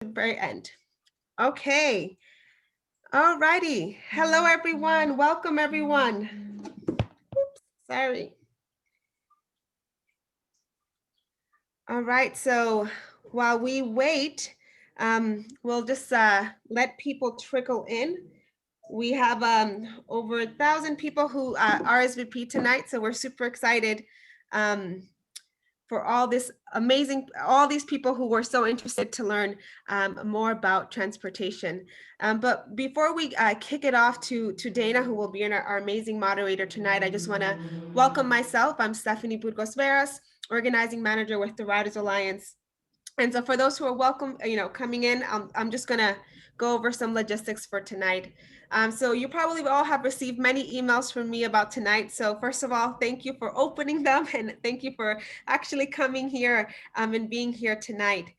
the very end. Okay. All righty. Hello, everyone. Welcome, everyone. Oops, sorry. All right. So while we wait, we'll just let people trickle in. We have over 1,000 people who RSVP tonight, so we're super excited. For all this amazing, all these people who were so interested to learn more about transportation. But before we kick it off to Dana, who will be our amazing moderator tonight, I just want to welcome myself. I'm Stephanie Burgos Veras, organizing manager with the Riders Alliance. And so for those who are welcome, coming in, I'm just going to go over some logistics for tonight. So you probably all have received many emails from me about tonight. So first of all, thank you for opening them and thank you for actually coming here and being here tonight.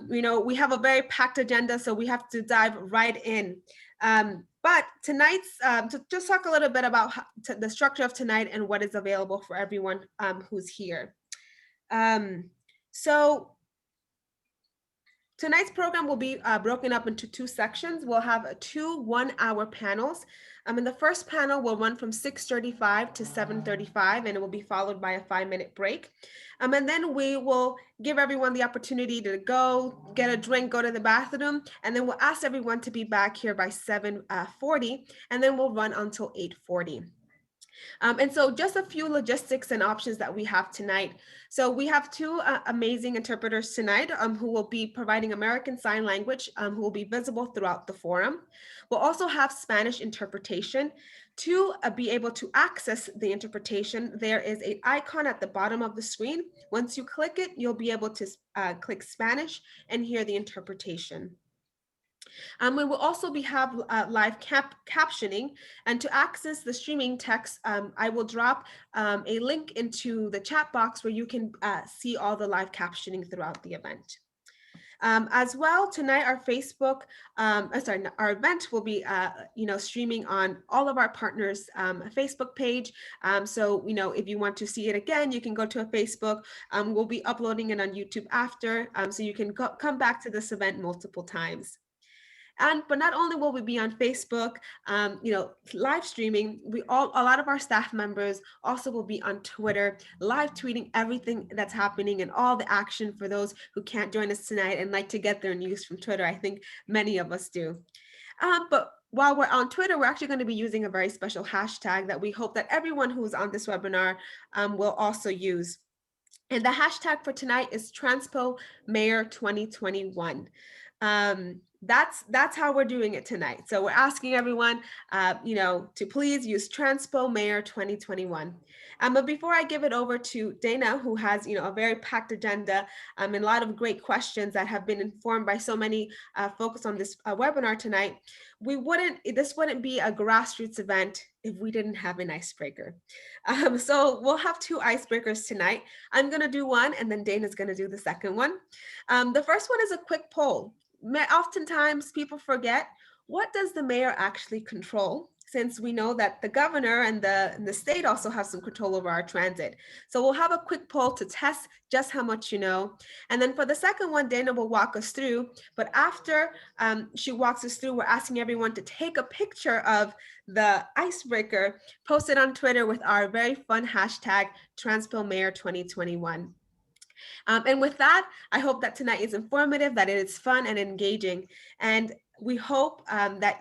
We have a very packed agenda, so we have to dive right in. But tonight's, to just talk a little bit about the structure of tonight and what is available for everyone who's here. So tonight's program will be broken up into two sections. We'll have two 1-hour panels. And the first panel will run from 6:35 to 7:35, and it will be followed by a 5-minute break. And then we will give everyone the opportunity to go get a drink, go to the bathroom, and then we'll ask everyone to be back here by 7:40, and then we'll run until 8:40. And so just a few logistics and options that we have tonight. So we have two amazing interpreters tonight who will be providing American Sign Language, who will be visible throughout the forum. We'll also have Spanish interpretation. To be able to access the interpretation, there is an icon at the bottom of the screen. Once you click it, you'll be able to click Spanish and hear the interpretation. We will also have live captioning, and to access the streaming text, I will drop a link into the chat box where you can see all the live captioning throughout the event. As well, tonight our Facebook, our event will be, streaming on all of our partners' Facebook page. So, if you want to see it again, you can go to a Facebook. We'll be uploading it on YouTube after, so you can come back to this event multiple times. But not only will we be on Facebook, live streaming, a lot of our staff members also will be on Twitter, live tweeting everything that's happening and all the action for those who can't join us tonight and like to get their news from Twitter. I think many of us do. But while we're on Twitter, we're actually going to be using a very special hashtag that we hope that everyone who's on this webinar will also use. And the hashtag for tonight is Transpo Mayor 2021. That's how we're doing it tonight. So we're asking everyone, to please use Transpo Mayor 2021. But before I give it over to Dana, who has, a very packed agenda and a lot of great questions that have been informed by so many folks on this webinar tonight, this wouldn't be a grassroots event if we didn't have an icebreaker. So we'll have two icebreakers tonight. I'm going to do one, and then Dana's going to do the second one. The first one is a quick poll. Oftentimes people forget, what does the mayor actually control? Since we know that the governor and the state also have some control over our transit. So we'll have a quick poll to test just how much you know. And then for the second one, Dana will walk us through. But after she walks us through, we're asking everyone to take a picture of the icebreaker, post it on Twitter with our very fun hashtag TranspoMayor2021. And with that, I hope that tonight is informative, that it is fun and engaging. And we hope that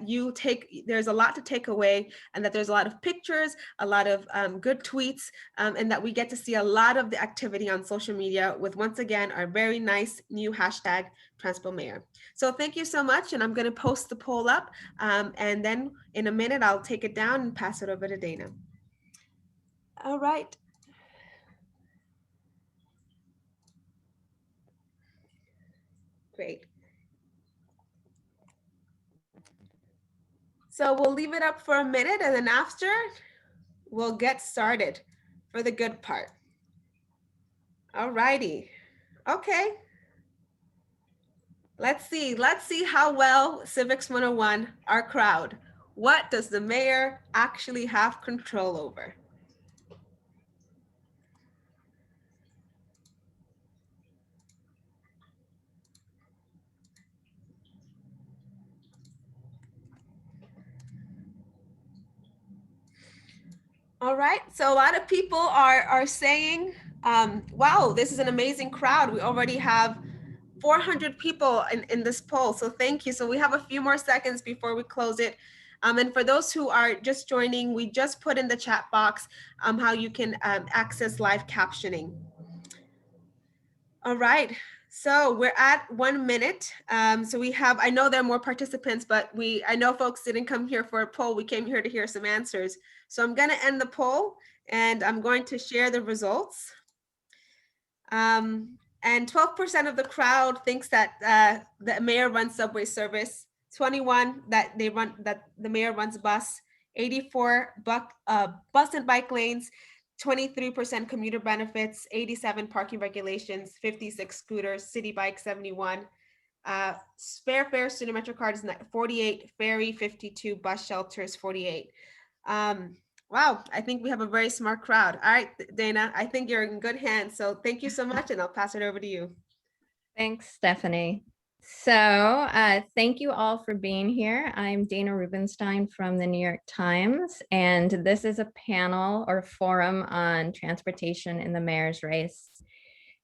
there's a lot to take away, and that there's a lot of pictures, a lot of good tweets, and that we get to see a lot of the activity on social media with, once again, our very nice new hashtag TranspoMayor. So thank you so much. And I'm going to post the poll up. And then in a minute, I'll take it down and pass it over to Dana. All right. Great. So we'll leave it up for a minute, and then after, we'll get started for the good part. All righty. Okay. Let's see how well Civics 101, our crowd. What does the mayor actually have control over? All right, so a lot of people are saying, wow, this is an amazing crowd. We already have 400 people in this poll, so thank you. So we have a few more seconds before we close it. And for those who are just joining, we just put in the chat box how you can access live captioning. All right, so we're at 1 minute. So we have, I know there are more participants, but I know folks didn't come here for a poll. We came here to hear some answers. So I'm gonna end the poll and I'm going to share the results. And 12% of the crowd thinks that the mayor runs subway service, 21 that the mayor runs bus, 84 bus and bike lanes, 23% commuter benefits, 87 parking regulations, 56 scooters, city bike 71, fare student metro card is 48, ferry 52, bus shelters 48. Wow, I think we have a very smart crowd. All right, Dana, I think you're in good hands. So thank you so much, and I'll pass it over to you. Thanks, Stephanie. So thank you all for being here. I'm Dana Rubinstein from the New York Times, and this is a panel or forum on transportation in the mayor's race.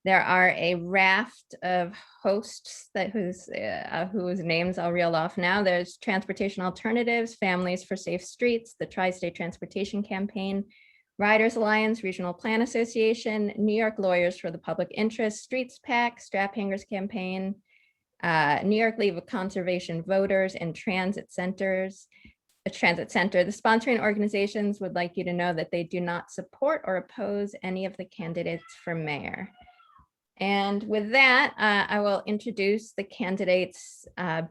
There are a raft of hosts whose names I'll reel off now. There's Transportation Alternatives, Families for Safe Streets, the Tri-State Transportation Campaign, Riders Alliance, Regional Plan Association, New York Lawyers for the Public Interest, StreetsPAC, Straphangers Campaign, New York League of Conservation Voters, and TransitCenter. The sponsoring organizations would like you to know that they do not support or oppose any of the candidates for mayor. And with that, I will introduce the candidates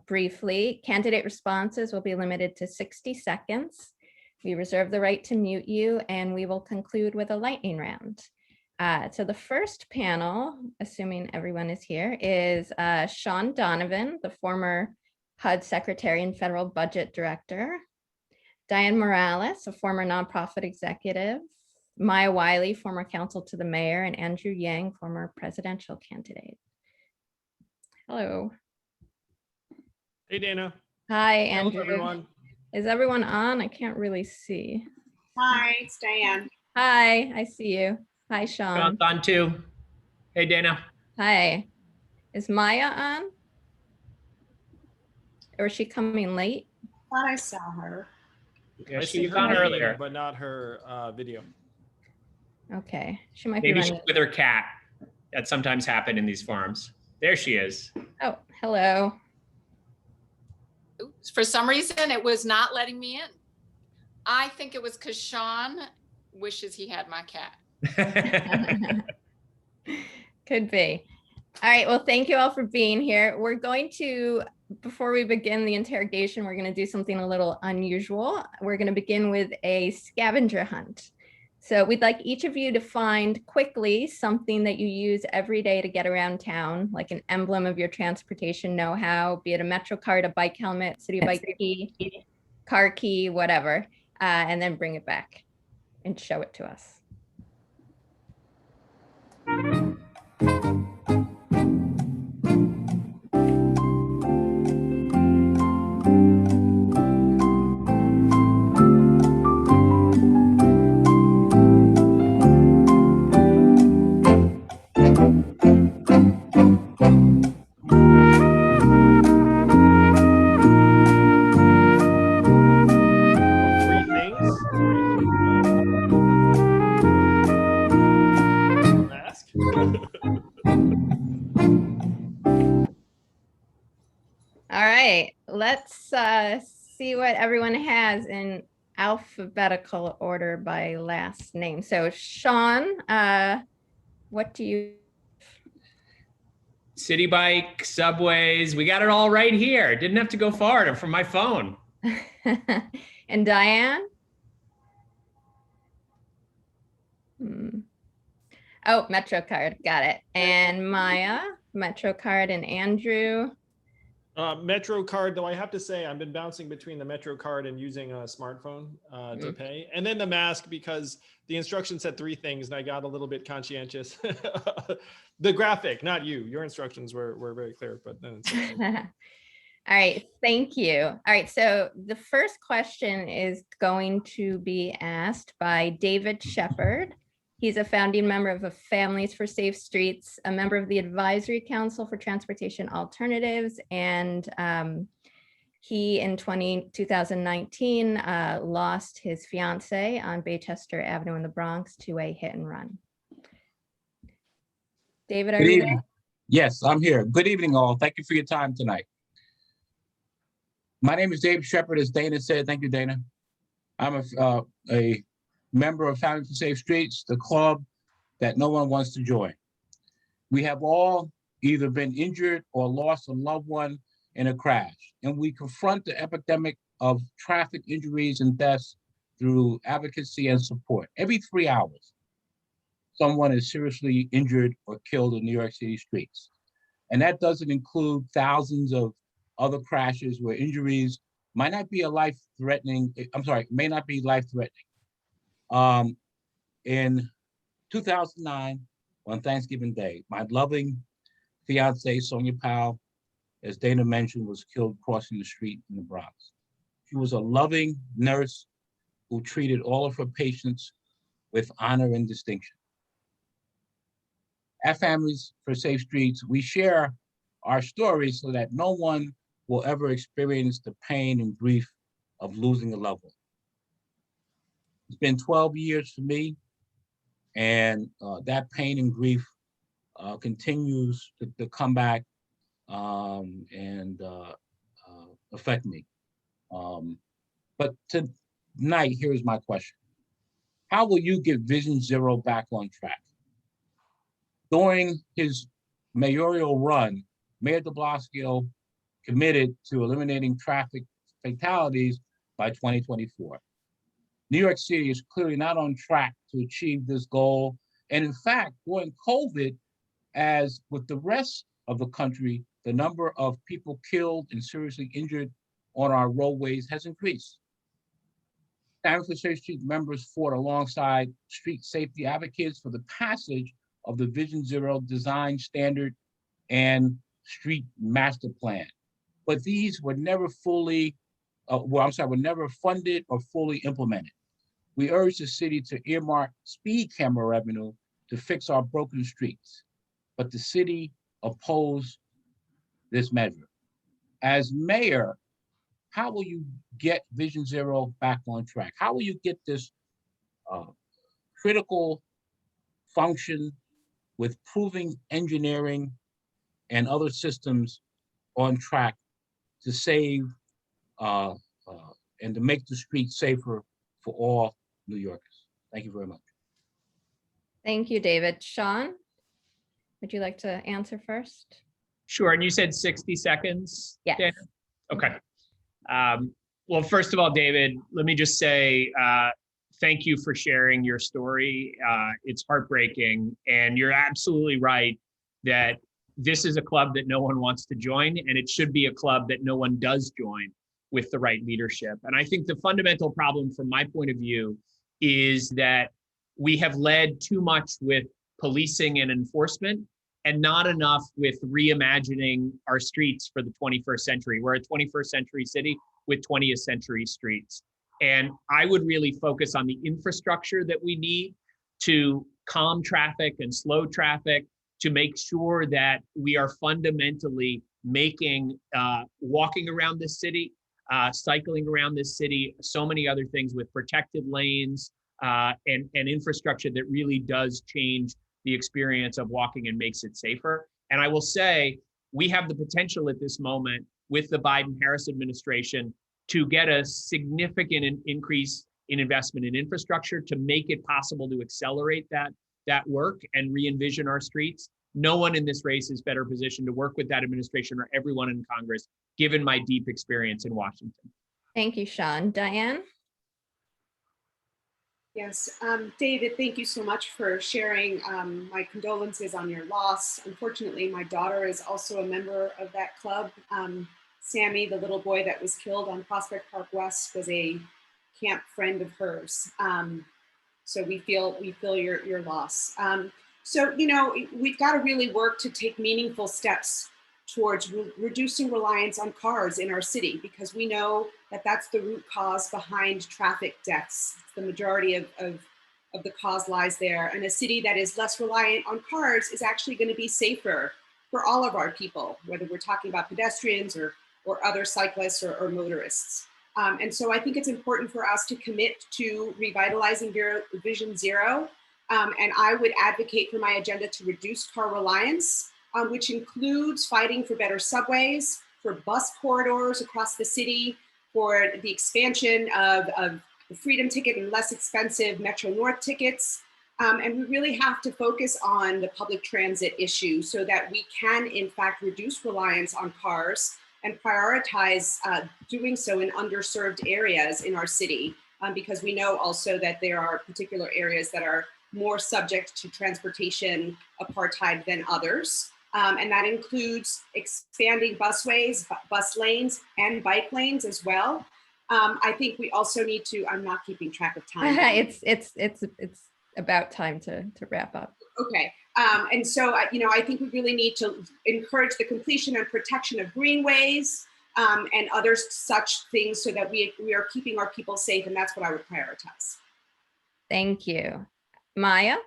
briefly. Candidate responses will be limited to 60 seconds. We reserve the right to mute you, and we will conclude with a lightning round. So the first panel, assuming everyone is here, is Sean Donovan, the former HUD Secretary and Federal Budget Director, Diane Morales, a former nonprofit executive, Maya Wiley, former counsel to the mayor, and Andrew Yang, former presidential candidate. Hello. Hey, Dana. Hi, Andrew. Hello, everyone. Is everyone on? I can't really see. Hi, it's Diane. Hi, I see you. Hi, Sean. Sean's on too. Hey, Dana. Hi. Is Maya on? Or is she coming late? Thought I saw her. Yeah, I she see was her on name, earlier. but not her video. Okay, she might Maybe be she's running. with her cat. That sometimes happen in these forums. There she is. Oh, hello. Oops, for some reason, it was not letting me in. I think it was because Sean wishes he had my cat. Could be. All right, well, thank you all for being here. We're going to, before we begin the interrogation, we're going to do something a little unusual. We're going to begin with a scavenger hunt. So we'd like each of you to find quickly something that you use every day to get around town, like an emblem of your transportation know-how, be it a Metro card, a bike helmet, city bike key, car key, whatever, and then bring it back and show it to us. All right, let's see what everyone has in alphabetical order by last name. So Sean, what do you? City bike, subways, we got it all right here. Didn't have to go far from my phone. And Diane? Oh, Metro card, got it. And Maya, Metro card, and Andrew? Metro card, though I have to say I've been bouncing between the Metro card and using a smartphone to pay. And then the mask, because the instructions said 3 things and I got a little bit conscientious. The graphic, not you. Your instructions were very clear, but then it's All right, thank you. All right, so the first question is going to be asked by David Shepard. He's a founding member of Families for Safe Streets, a member of the Advisory Council for Transportation Alternatives, and he in 2019 lost his fiance on Baychester Avenue in the Bronx to a hit and run. David, are Good you evening. Yes, I'm here. Good evening, all. Thank you for your time tonight. My name is Dave Shepard, as Dana said. Thank you, Dana. I'm a member of Families for Safe Streets, the club that no one wants to join. We have all either been injured or lost a loved one in a crash, and we confront the epidemic of traffic injuries and deaths through advocacy and support. Every 3 hours, someone is seriously injured or killed in New York City streets. And that doesn't include thousands of other crashes where injuries might not be may not be life-threatening. In 2009, on Thanksgiving Day, my loving fiance, Sonia Powell, as Dana mentioned, was killed crossing the street in the Bronx. She was a loving nurse who treated all of her patients with honor and distinction. At Families for Safe Streets, we share our stories so that no one will ever experience the pain and grief of losing a loved one. It's been 12 years for me, and that pain and grief continues to come back and affect me. But tonight, here's my question. How will you get Vision Zero back on track? During his mayoral run, Mayor de Blasio committed to eliminating traffic fatalities by 2024. New York City is clearly not on track to achieve this goal. And in fact, during COVID, as with the rest of the country, the number of people killed and seriously injured on our roadways has increased. Families for Safe Street members fought alongside street safety advocates for the passage of the Vision Zero design standard and street master plan. But these were never fully, were never funded or fully implemented. We urged the city to earmark speed camera revenue to fix our broken streets, but the city opposed this measure. As mayor, how will you get Vision Zero back on track? How will you get this critical function with proving engineering and other systems on track to save and to make the streets safer for all New Yorkers? Thank you very much. Thank you, David. Sean, would you like to answer first? Sure. And you said 60 seconds? Yes. Dana? Okay. Well, first of all, David, let me just say thank you for sharing your story. It's heartbreaking, and you're absolutely right that this is a club that no one wants to join, and it should be a club that no one does join with the right leadership. And I think the fundamental problem from my point of view is that we have led too much with policing and enforcement and not enough with reimagining our streets for the 21st century. We're a 21st century city with 20th century streets. And I would really focus on the infrastructure that we need to calm traffic and slow traffic, to make sure that we are fundamentally making walking around this city, cycling around this city, so many other things with protected lanes and infrastructure that really does change the experience of walking and makes it safer. And I will say, we have the potential at this moment with the Biden-Harris administration to get a significant increase in investment in infrastructure to make it possible to accelerate that work and re-envision our streets. No one in this race is better positioned to work with that administration or everyone in Congress, given my deep experience in Washington. Thank you, Sean. Diane? Yes, David, thank you so much for sharing. My condolences on your loss. Unfortunately, my daughter is also a member of that club. Sammy, the little boy that was killed on Prospect Park West, was a camp friend of hers. So we feel your loss. So, you know, we've got to really work to take meaningful steps towards reducing reliance on cars in our city, because we know that that's the root cause behind traffic deaths. The majority of the cause lies there. And a city that is less reliant on cars is actually going to be safer for all of our people, whether we're talking about pedestrians or other cyclists or motorists. And so I think it's important for us to commit to revitalizing Vision Zero. And I would advocate for my agenda to reduce car reliance, which includes fighting for better subways, for bus corridors across the city, for the expansion of the Freedom Ticket and less expensive Metro North tickets. And we really have to focus on the public transit issue so that we can, in fact, reduce reliance on cars and prioritize doing so in underserved areas in our city, because we know also that there are particular areas that are more subject to transportation apartheid than others. And that includes expanding busways, bus lanes, and bike lanes as well. I think we also need to, I'm not keeping track of time. It's about time to wrap up. Okay. And so, I think we really need to encourage the completion and protection of greenways and other such things so that we are keeping our people safe. And that's what I would prioritize. Thank you. Maya?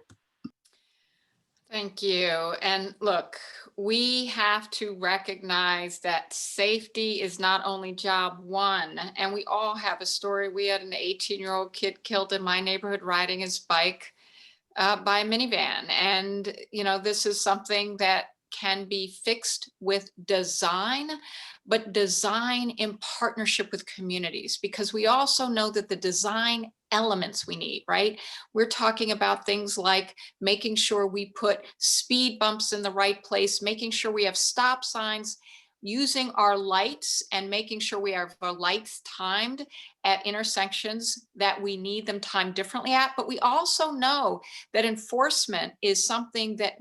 Thank you. And look, we have to recognize that safety is not only job one, and we all have a story. We had an 18-year-old kid killed in my neighborhood riding his bike by a minivan. And, this is something that can be fixed with design, but design in partnership with communities, because we also know that the design elements we need, right? We're talking about things like making sure we put speed bumps in the right place, making sure we have stop signs, using our lights and making sure we have our lights timed at intersections that we need them timed differently at. But we also know that enforcement is something that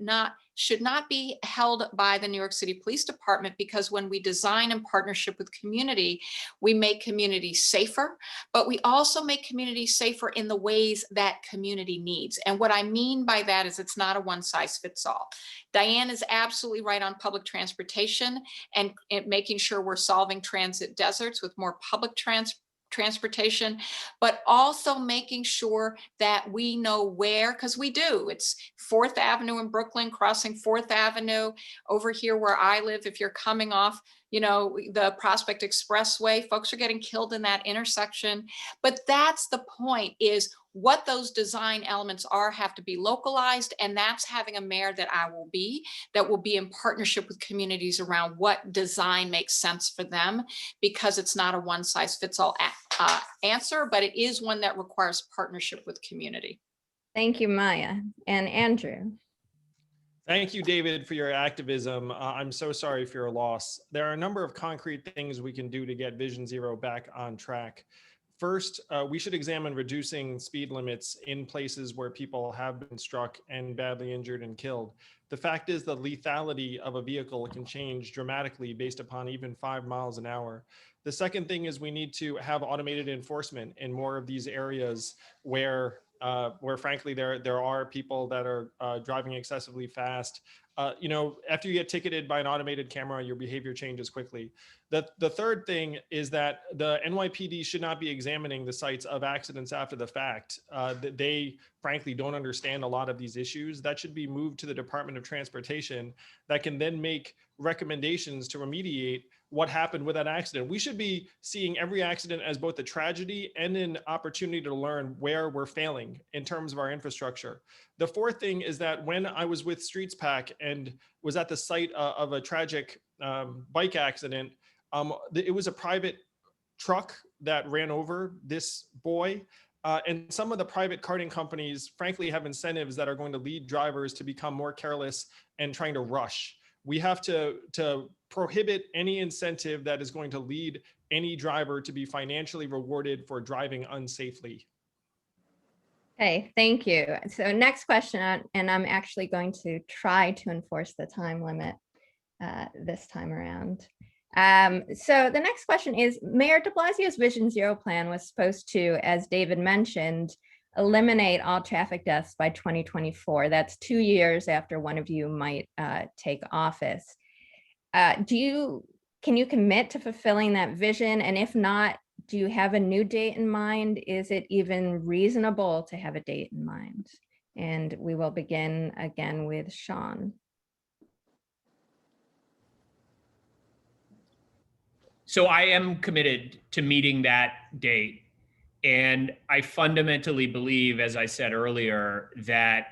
should not be held by the New York City Police Department, because when we design in partnership with community, we make communities safer, but we also make communities safer in the ways that community needs. And what I mean by that is it's not a one size fits all. Diane is absolutely right on public transportation and making sure we're solving transit deserts with more public transportation, but also making sure that we know where, because we do. It's 4th Avenue in Brooklyn, crossing 4th Avenue. Over here where I live, if you're coming off, the Prospect Expressway, folks are getting killed in that intersection. But that's the point, is what those design elements are have to be localized, and that's having a mayor that will be in partnership with communities around what design makes sense for them, because it's not a one size fits all answer, but it is one that requires partnership with community. Thank you, Maya. And Andrew. Thank you, David, for your activism. I'm so sorry for your loss. There are a number of concrete things we can do to get Vision Zero back on track. First, we should examine reducing speed limits in places where people have been struck and badly injured and killed. The fact is the lethality of a vehicle can change dramatically based upon even 5 miles an hour. The second thing is we need to have automated enforcement in more of these areas where frankly there are people that are driving excessively fast. After you get ticketed by an automated camera, your behavior changes quickly. The third thing is that the NYPD should not be examining the sites of accidents after the fact. They frankly don't understand a lot of these issues. That should be moved to the Department of Transportation, that can then make recommendations to remediate what happened with that accident. We should be seeing every accident as both a tragedy and an opportunity to learn where we're failing in terms of our infrastructure. The fourth thing is that when I was with StreetsPAC and was at the site of a tragic bike accident, it was a private truck that ran over this boy. And some of the private carting companies, frankly, have incentives that are going to lead drivers to become more careless and trying to rush. We have to prohibit any incentive that is going to lead any driver to be financially rewarded for driving unsafely. Okay, thank you. So next question, and I'm actually going to try to enforce the time limit this time around. So the next question is, Mayor de Blasio's Vision Zero plan was supposed to, as David mentioned, eliminate all traffic deaths by 2024. That's 2 years after one of you might take office. can you commit to fulfilling that vision? And if not, do you have a new date in mind? Is it even reasonable to have a date in mind? And we will begin again with Sean. So I am committed to meeting that date. And I fundamentally believe, as I said earlier, that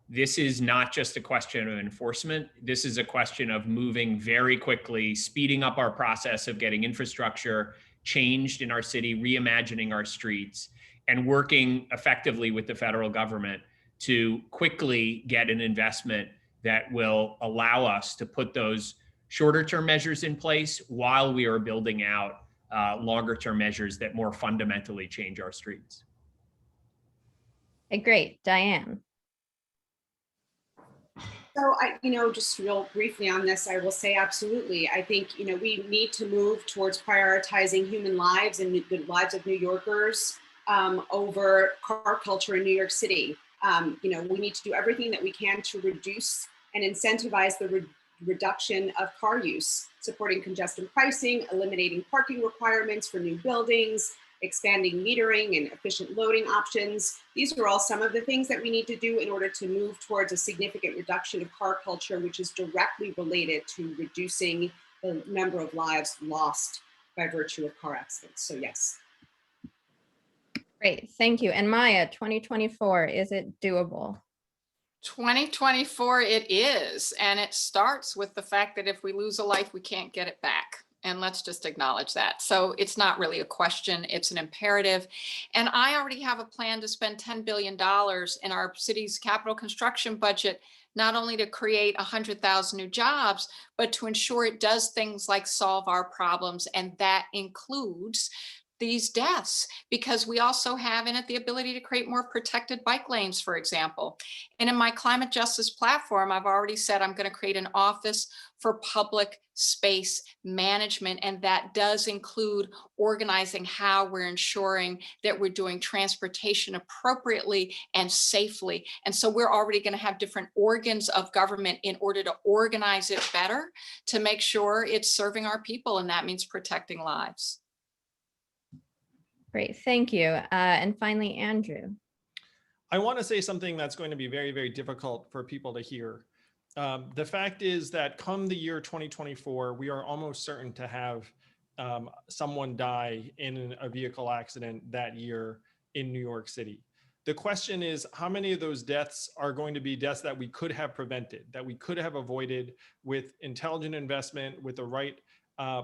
this is not just a question of enforcement. This is a question of moving very quickly, speeding up our process of getting infrastructure changed in our city, reimagining our streets, and working effectively with the federal government to quickly get an investment that will allow us to put those shorter term measures in place while we are building out longer term measures that more fundamentally change our streets. Okay, great. Diane. So just real briefly on this, I will say absolutely. I think, we need to move towards prioritizing human lives and the lives of New Yorkers over car culture in New York City. We need to do everything that we can to reduce and incentivize the reduction of car use, supporting congestion pricing, eliminating parking requirements for new buildings, expanding metering and efficient loading options. These are all some of the things that we need to do in order to move towards a significant reduction of car culture, which is directly related to reducing the number of lives lost by virtue of car accidents. So yes. Great, thank you. And Maya, 2024, is it doable? 2024 it is, and it starts with the fact that if we lose a life, we can't get it back. And let's just acknowledge that. So it's not really a question, it's an imperative. And I already have a plan to spend $10 billion in our city's capital construction budget, not only to create 100,000 new jobs, but to ensure it does things like solve our problems. And that includes these deaths, because we also have in it the ability to create more protected bike lanes, for example. And in my climate justice platform, I've already said I'm going to create an office for public space management. And that does include organizing how we're ensuring that we're doing transportation appropriately and safely. And so we're already going to have different organs of government in order to organize it better to make sure it's serving our people. And that means protecting lives. Great, thank you. And finally, Andrew. I want to say something that's going to be very, very difficult for people to hear. The fact is that come the year 2024, we are almost certain to have someone die in a vehicle accident that year in New York City. The question is, how many of those deaths are going to be deaths that we could have prevented, that we could have avoided with intelligent investment, with the right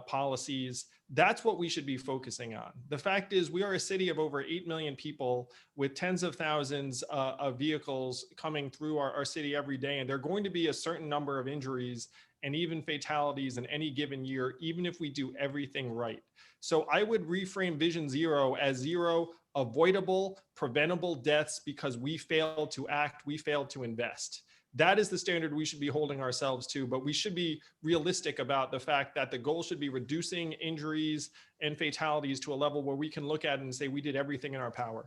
policies? That's what we should be focusing on. The fact is, we are a city of over 8 million people with tens of thousands of vehicles coming through our city every day. And there are going to be a certain number of injuries and even fatalities in any given year, even if we do everything right. So I would reframe Vision Zero as zero avoidable, preventable deaths because we failed to act, we failed to invest. That is the standard we should be holding ourselves to, but we should be realistic about the fact that the goal should be reducing injuries and fatalities to a level where we can look at it and say we did everything in our power.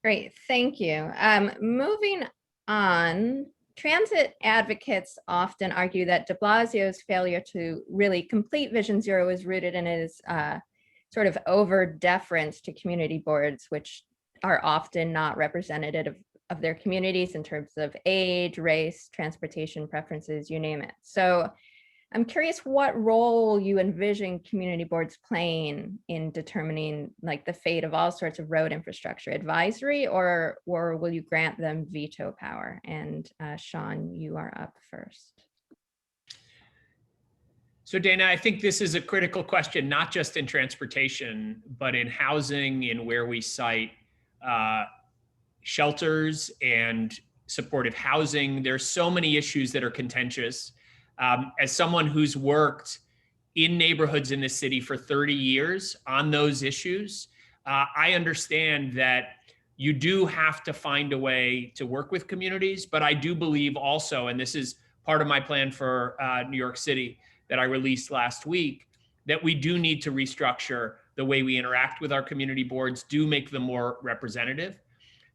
Great, thank you. Moving on, transit advocates often argue that de Blasio's failure to really complete Vision Zero is rooted in his sort of over deference to community boards, which are often not representative of their communities in terms of age, race, transportation preferences, you name it. So I'm curious what role you envision community boards playing in determining like the fate of all sorts of road infrastructure, advisory, or will you grant them veto power? And Sean, you are up first. So Dana, I think this is a critical question, not just in transportation, but in housing, in where we cite shelters and supportive housing. There's so many issues that are contentious. As someone who's worked in neighborhoods in the city for 30 years on those issues, I understand that you do have to find a way to work with communities, but I do believe also, and this is part of my plan for New York City that I released last week, that we do need to restructure the way we interact with our community boards, do make them more representative.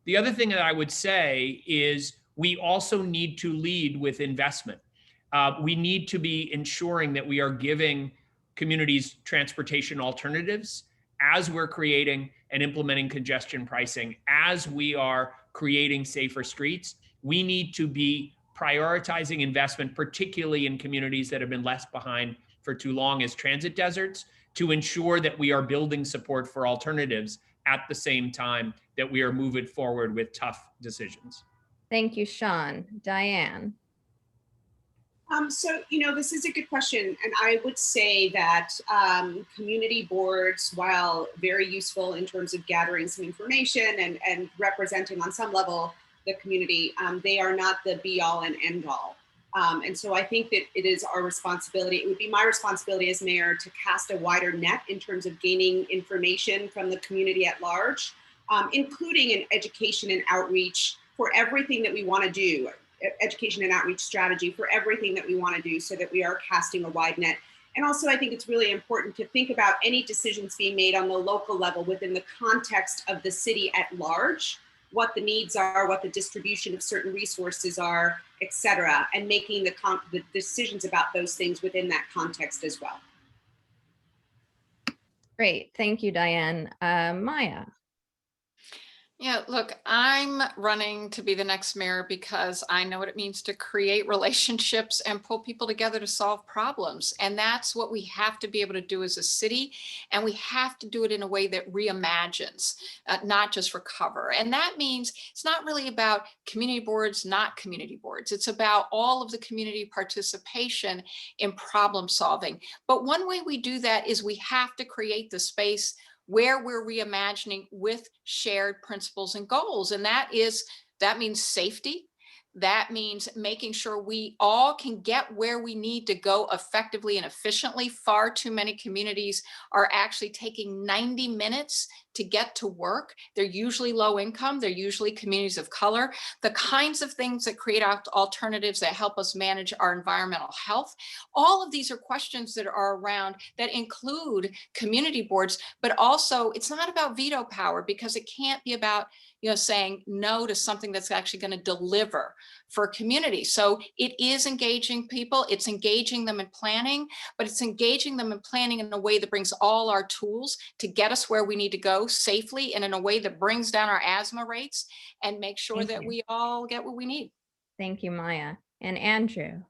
The other thing that I would say is we also need to lead with investment. we need to be ensuring that we are giving communities transportation alternatives as we're creating and implementing congestion pricing, as we are creating safer streets. We need to be prioritizing investment, particularly in communities that have been left behind for too long as transit deserts, to ensure that we are building support for alternatives at the same time that we are moving forward with tough decisions. Thank you, Sean. Diane. So, this is a good question. And I would say that community boards, while very useful in terms of gathering some information and representing on some level the community, they are not the be all and end all. And so I think that it is our responsibility, it would be my responsibility as mayor to cast a wider net in terms of gaining information from the community at large, including in education and outreach for everything that we want to do. Education and outreach strategy for everything that we want to do, so that we are casting a wide net. And also, I think it's really important to think about any decisions being made on the local level within the context of the city at large, what the needs are, what the distribution of certain resources are, et cetera, and making the decisions about those things within that context as well. Great. Thank you, Diane. Maya. Yeah, look, I'm running to be the next mayor because I know what it means to create relationships and pull people together to solve problems. And that's what we have to be able to do as a city. And we have to do it in a way that reimagines, not just recover. And that means it's not really about community boards, not community boards. It's about all of the community participation in problem solving. But one way we do that is we have to create the space where we're reimagining with shared principles and goals. And that means safety. That means making sure we all can get where we need to go effectively and efficiently. Far too many communities are actually taking 90 minutes to get to work. They're usually low income. They're usually communities of color. The kinds of things that create alternatives that help us manage our environmental health. All of these are questions that are around that include community boards, but also it's not about veto power, because it can't be about saying no to something that's actually going to deliver for a community. So it is engaging people, it's engaging them in planning, but it's engaging them in planning in a way that brings all our tools to get us where we need to go safely, and in a way that brings down our asthma rates and make sure that we all get what we need. Thank you, Maya. And Andrew.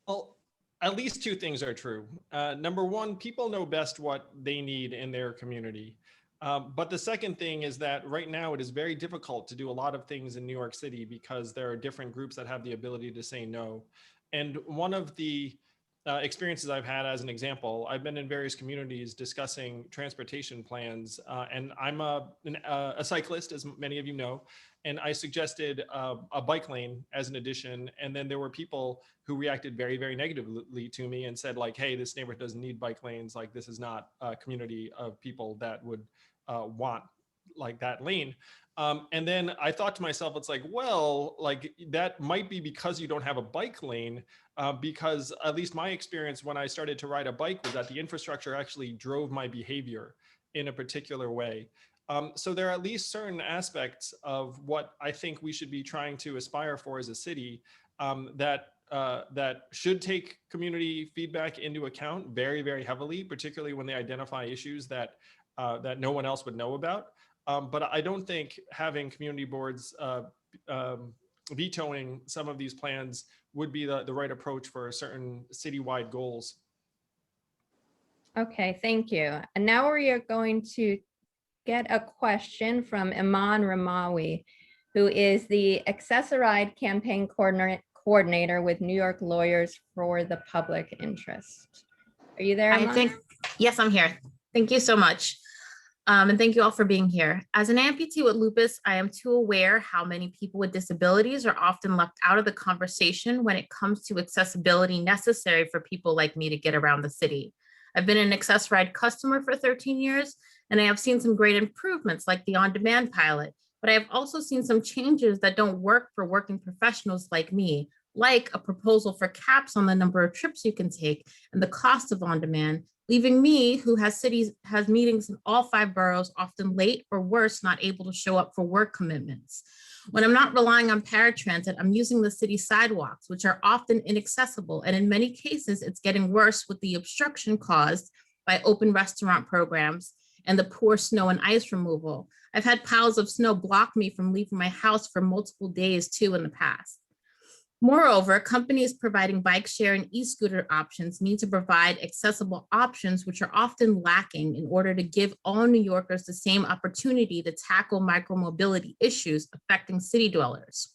Well, at least two things are true. Number one, people know best what they need in their community. But the second thing is that right now it is very difficult to do a lot of things in New York City because there are different groups that have the ability to say no. And one of the experiences I've had, as an example, I've been in various communities discussing transportation plans, and I'm a cyclist, as many of you know, and I suggested a bike lane as an addition. And then there were people who reacted very, very negatively to me and said, like, hey, this neighborhood doesn't need bike lanes. Like, this is not a community of people that would want like that lane. And then I thought to myself, it's like, well, like that might be because you don't have a bike lane, because at least my experience when I started to ride a bike was that the infrastructure actually drove my behavior in a particular way. So there are at least certain aspects of what I think we should be trying to aspire for as a city that should take community feedback into account very, very heavily, particularly when they identify issues that no one else would know about. But I don't think having community boards vetoing some of these plans would be the right approach for certain citywide goals. Okay, thank you. And now we are going to get a question from Iman Ramawi, who is the Accessoride Campaign Coordinator with New York Lawyers for the Public Interest. Are you there, Iman? Yes, I'm here. Thank you so much. And thank you all for being here. As an amputee with lupus, I am too aware how many people with disabilities are often left out of the conversation when it comes to accessibility necessary for people like me to get around the city. I've been an Accessoride customer for 13 years, and I have seen some great improvements like the on-demand pilot, but I have also seen some changes that don't work for working professionals like me, like a proposal for caps on the number of trips you can take and the cost of on-demand, leaving me, who has meetings in all 5 boroughs, often late or worse, not able to show up for work commitments. When I'm not relying on paratransit, I'm using the city sidewalks, which are often inaccessible. And in many cases, it's getting worse with the obstruction caused by open restaurant programs and the poor snow and ice removal. I've had piles of snow block me from leaving my house for multiple days too in the past. Moreover, companies providing bike share and e-scooter options need to provide accessible options, which are often lacking in order to give all New Yorkers the same opportunity to tackle micromobility issues affecting city dwellers.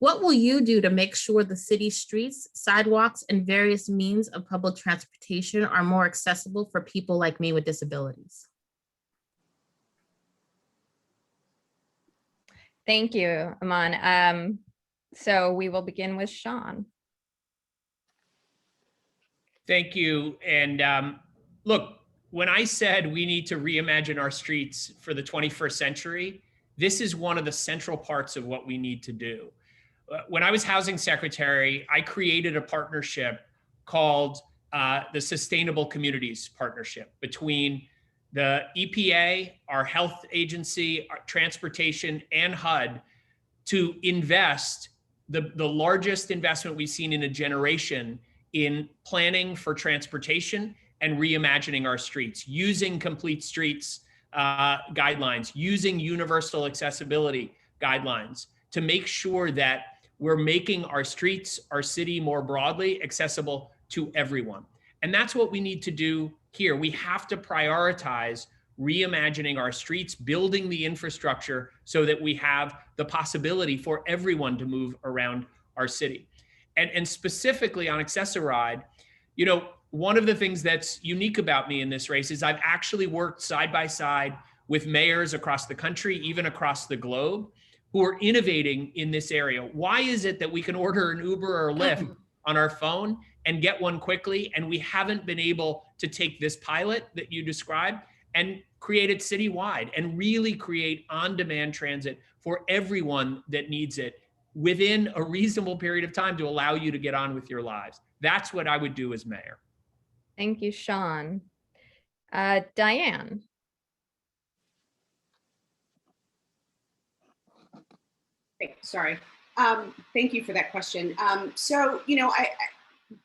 What will you do to make sure the city's streets, sidewalks, and various means of public transportation are more accessible for people like me with disabilities? Thank you, Aman. So we will begin with Sean. Thank you. And look, when I said we need to reimagine our streets for the 21st century, this is one of the central parts of what we need to do. When I was housing secretary, I created a partnership called the Sustainable Communities Partnership between the EPA, our health agency, our transportation, and HUD to invest the largest investment we've seen in a generation in planning for transportation and reimagining our streets, using complete streets guidelines, using universal accessibility guidelines to make sure that we're making our streets, our city more broadly accessible to everyone. And that's what we need to do here. We have to prioritize reimagining our streets, building the infrastructure so that we have the possibility for everyone to move around our city. And specifically on Access-a-Ride, you know, one of the things that's unique about me in this race is I've actually worked side by side with mayors across the country, even across the globe, who are innovating in this area. Why is it that we can order an Uber or Lyft on our phone and get one quickly, and we haven't been able to take this pilot that you described and create it citywide and really create on-demand transit for everyone that needs it within a reasonable period of time to allow you to get on with your lives? That's what I would do as mayor. Thank you, Sean. Diane. Sorry. Thank you for that question. So, you know,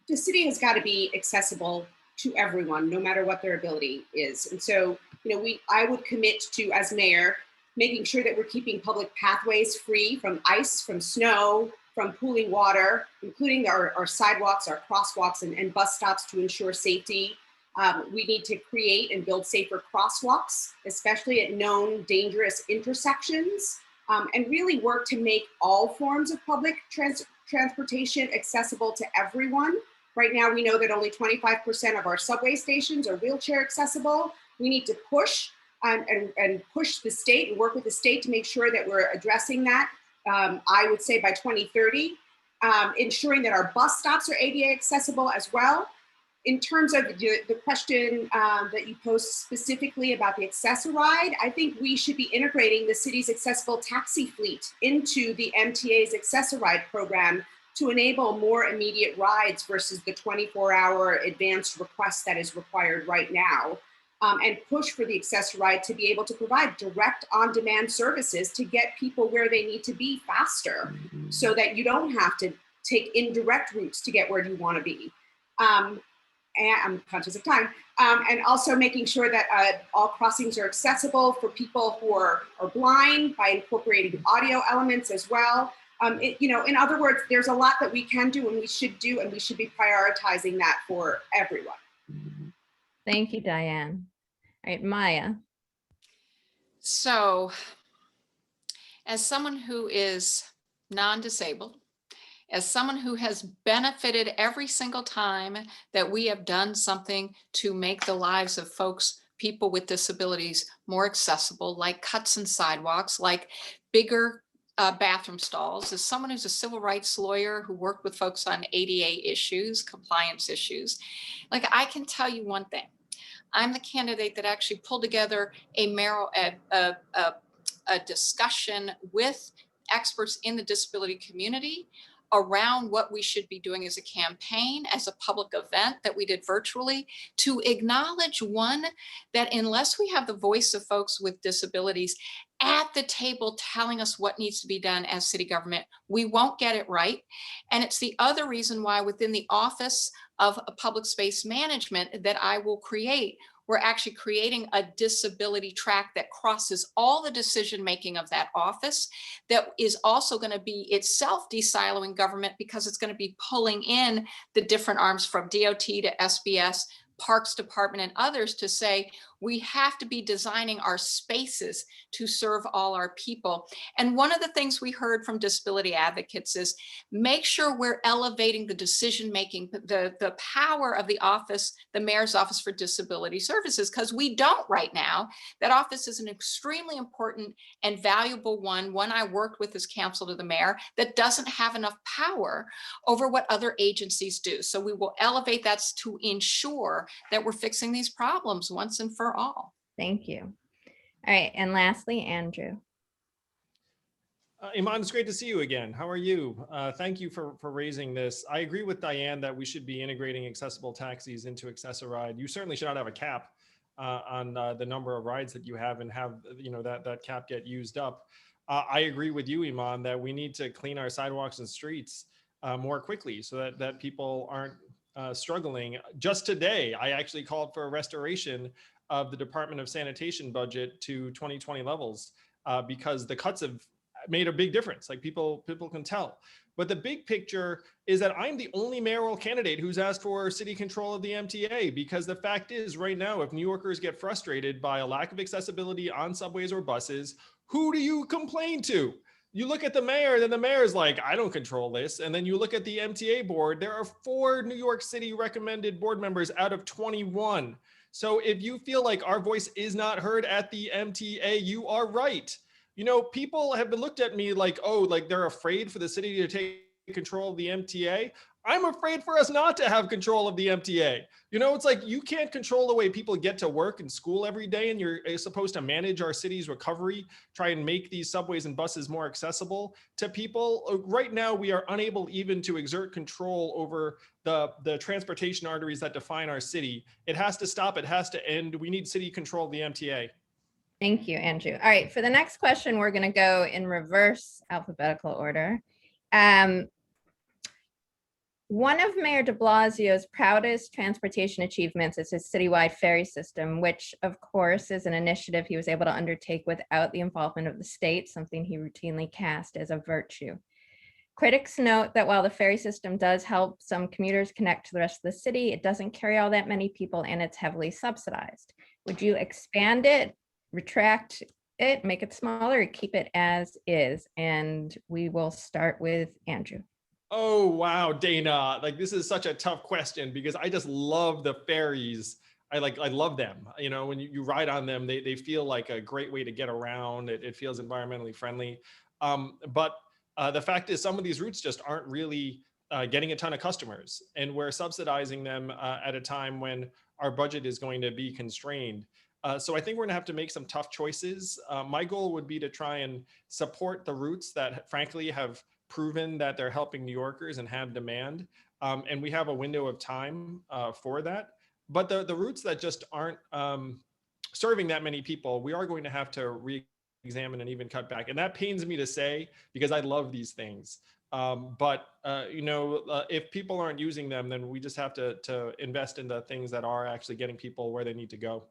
the city has got to be accessible to everyone, no matter what their ability is. And so, you know, I would commit to, as mayor, making sure that we're keeping public pathways free from ice, from snow, from pooling water, including our sidewalks, our crosswalks, and bus stops to ensure safety. We need to create and build safer crosswalks, especially at known dangerous intersections, and really work to make all forms of public transportation accessible to everyone. Right now, we know that only 25% of our subway stations are wheelchair accessible. We need to push and push the state and work with the state to make sure that we're addressing that. I would say by 2030, ensuring that our bus stops are ADA accessible as well. In terms of the question that you posed specifically about the Access-a-Ride, I think we should be integrating the city's accessible taxi fleet into the MTA's Access-a-Ride program to enable more immediate rides versus the 24-hour advanced request that is required right now. And push for the Access-a-Ride to be able to provide direct on-demand services to get people where they need to be faster, so that you don't have to take indirect routes to get where you want to be. And I'm conscious of time. And also making sure that all crossings are accessible for people who are blind by incorporating audio elements as well. You know, in other words, there's a lot that we can do and we should do, and we should be prioritizing that for everyone. Thank you, Diane. All right, Maya. So, as someone who is non-disabled, as someone who has benefited every single time that we have done something to make the lives of people with disabilities more accessible, like cuts in sidewalks, like bigger bathroom stalls, as someone who's a civil rights lawyer who worked with folks on ADA issues, compliance issues, like I can tell you one thing. I'm the candidate that actually pulled together a discussion with experts in the disability community around what we should be doing as a campaign, as a public event that we did virtually, to acknowledge, one, that unless we have the voice of folks with disabilities at the table telling us what needs to be done as city government, we won't get it right. And it's the other reason why within the Office of Public Space Management that I will create, we're actually creating a disability track that crosses all the decision making of that office, that is also going to be itself de-siloing government, because it's going to be pulling in the different arms from DOT to SBS, Parks Department, and others to say, we have to be designing our spaces to serve all our people. And one of the things we heard from disability advocates is make sure we're elevating the decision-making, the power of the office, the mayor's office for disability services, because we don't right now. That office is an extremely important and valuable one I worked with as counsel to the mayor, that doesn't have enough power over what other agencies do. So we will elevate that to ensure that we're fixing these problems once and for all. Thank you. All right, and lastly, Andrew. Iman, it's great to see you again. How are you? Thank you for raising this. I agree with Diane that we should be integrating accessible taxis into Access-a-Ride. You certainly should not have a cap on the number of rides that you have, and have that cap get used up. I agree with you, Iman, that we need to clean our sidewalks and streets more quickly, so that people aren't struggling. Just today, I actually called for a restoration of the Department of Sanitation budget to 2020 levels because the cuts have made a big difference. Like people can tell. But the big picture is that I'm the only mayoral candidate who's asked for city control of the MTA, because the fact is right now, if New Yorkers get frustrated by a lack of accessibility on subways or buses, who do you complain to? You look at the mayor, then the mayor's like, I don't control this. And then you look at the MTA board, there are 4 New York City recommended board members out of 21. So if you feel like our voice is not heard at the MTA, you are right. People have been looked at me like, oh, like they're afraid for the city to take control of the MTA. I'm afraid for us not to have control of the MTA. It's like you can't control the way people get to work and school every day, and you're supposed to manage our city's recovery, try and make these subways and buses more accessible to people. Right now, we are unable even to exert control over the transportation arteries that define our city. It has to stop. It has to end. We need city control of the MTA. Thank you, Andrew. All right, for the next question, we're going to go in reverse alphabetical order. One of Mayor de Blasio's proudest transportation achievements is his citywide ferry system, which of course is an initiative he was able to undertake without the involvement of the state, something he routinely cast as a virtue. Critics note that while the ferry system does help some commuters connect to the rest of the city, it doesn't carry all that many people, and it's heavily subsidized. Would you expand it, retract it, make it smaller, or keep it as is? And we will start with Andrew. Oh, wow, Dana, like this is such a tough question, because I just love the ferries. I love them. When you ride on them, they feel like a great way to get around. It feels environmentally friendly. But the fact is, some of these routes just aren't really getting a ton of customers, and we're subsidizing them at a time when our budget is going to be constrained. So I think we're gonna have to make some tough choices. My goal would be to try and support the routes that frankly have proven that they're helping New Yorkers and have demand. And we have a window of time for that. But the routes that just aren't serving that many people, we are going to have to re-examine and even cut back. And that pains me to say, because I love these things. If people aren't using them, then we just have to invest in the things that are actually getting people where they need to go.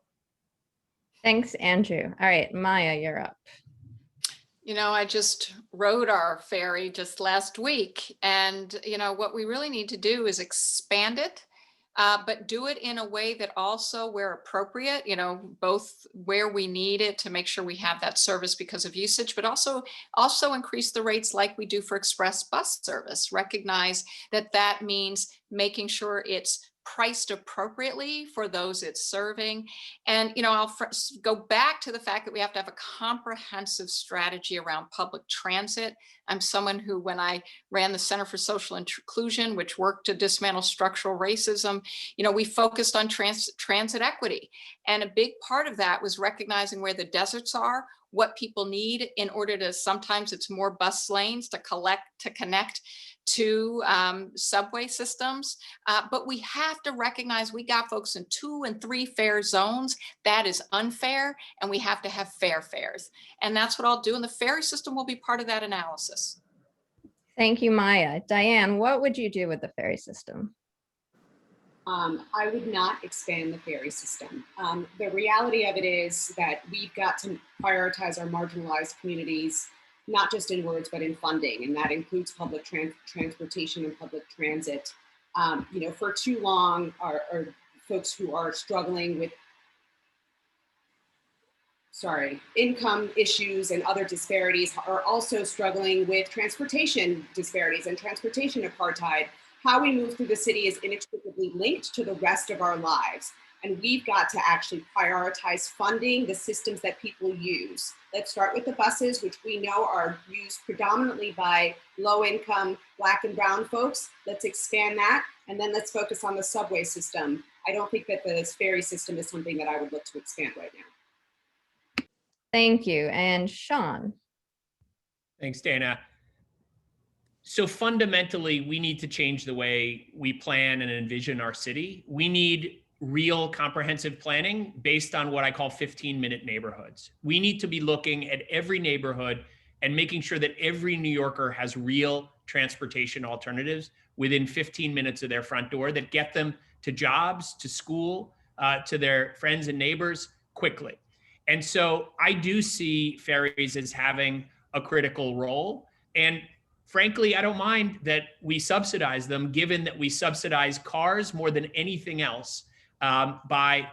Thanks, Andrew. All right, Maya, you're up. I just rode our ferry just last week, and what we really need to do is expand it, but do it in a way that also, where appropriate, both where we need it to make sure we have that service because of usage, but also increase the rates like we do for express bus service. Recognize that means making sure it's priced appropriately for those it's serving. And, I'll go back to the fact that we have to have a comprehensive strategy around public transit. I'm someone who, when I ran the Center for Social Inclusion, which worked to dismantle structural racism, we focused on transit equity. And a big part of that was recognizing where the deserts are, what people need in order to, sometimes it's more bus lanes to connect to subway systems. But we have to recognize we got folks in 2 and 3 fare zones. That is unfair, and we have to have fair fares. And that's what I'll do. And the ferry system will be part of that analysis. Thank you, Maya. Diane, what would you do with the ferry system? I would not expand the ferry system. The reality of it is that we've got to prioritize our marginalized communities, not just in words, but in funding. And that includes public transportation and public transit. You know, for too long, our folks who are struggling with income issues and other disparities are also struggling with transportation disparities and transportation apartheid. How we move through the city is inextricably linked to the rest of our lives. And we've got to actually prioritize funding the systems that people use. Let's start with the buses, which we know are used predominantly by low income Black and brown folks. Let's expand that. And then let's focus on the subway system. I don't think that the ferry system is something that I would look to expand right now. Thank you. And Sean. Thanks, Dana. So fundamentally, we need to change the way we plan and envision our city. We need real comprehensive planning based on what I call 15-minute neighborhoods. We need to be looking at every neighborhood and making sure that every New Yorker has real transportation alternatives within 15 minutes of their front door that get them to jobs, to school, to their friends and neighbors quickly. And so I do see ferries as having a critical role. And frankly, I don't mind that we subsidize them, given that we subsidize cars more than anything else by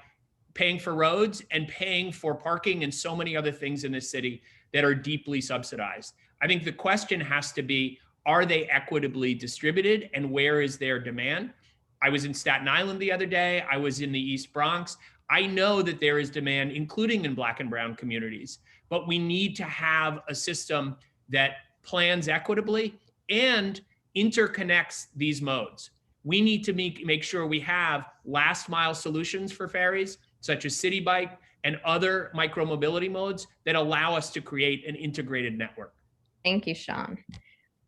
paying for roads and paying for parking and so many other things in this city that are deeply subsidized. I think the question has to be, are they equitably distributed and where is their demand? I was in Staten Island the other day. I was in the East Bronx. I know that there is demand, including in Black and brown communities, but we need to have a system that plans equitably and interconnects these modes. We need to make sure we have last mile solutions for ferries, such as City Bike and other micromobility modes that allow us to create an integrated network. Thank you, Sean.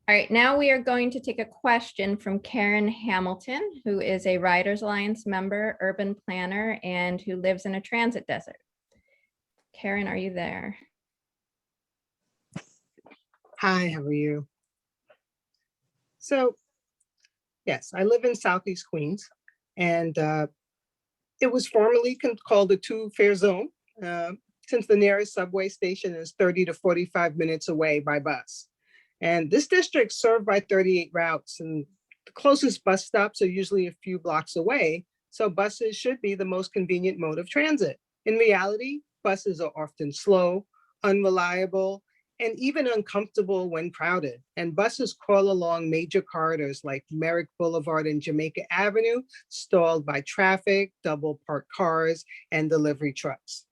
All right, now we are going to take a question from Karen Hamilton, who is a Riders Alliance member, urban planner, and who lives in a transit desert. Karen, are you there? Hi, how are you? So, yes, I live in Southeast Queens, and it was formerly called a 2-fare zone, since the nearest subway station is 30 to 45 minutes away by bus. And this district is served by 38 routes, and the closest bus stops are usually a few blocks away, so buses should be the most convenient mode of transit. In reality, buses are often slow, unreliable, and even uncomfortable when crowded. And buses crawl along major corridors like Merrick Boulevard and Jamaica Avenue, stalled by traffic, double parked cars, and delivery trucks.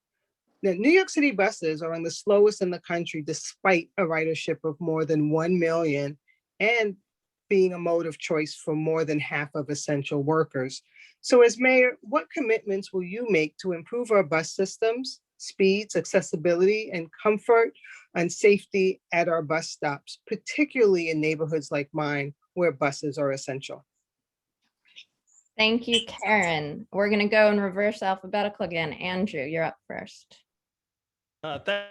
Now, New York City buses are on the slowest in the country, despite a ridership of more than 1 million and being a mode of choice for more than half of essential workers. So as mayor, what commitments will you make to improve our bus systems, speeds, accessibility, and comfort and safety at our bus stops, particularly in neighborhoods like mine, where buses are essential? Thank you, Karen. We're going to go in reverse alphabetical again. Andrew, you're up first.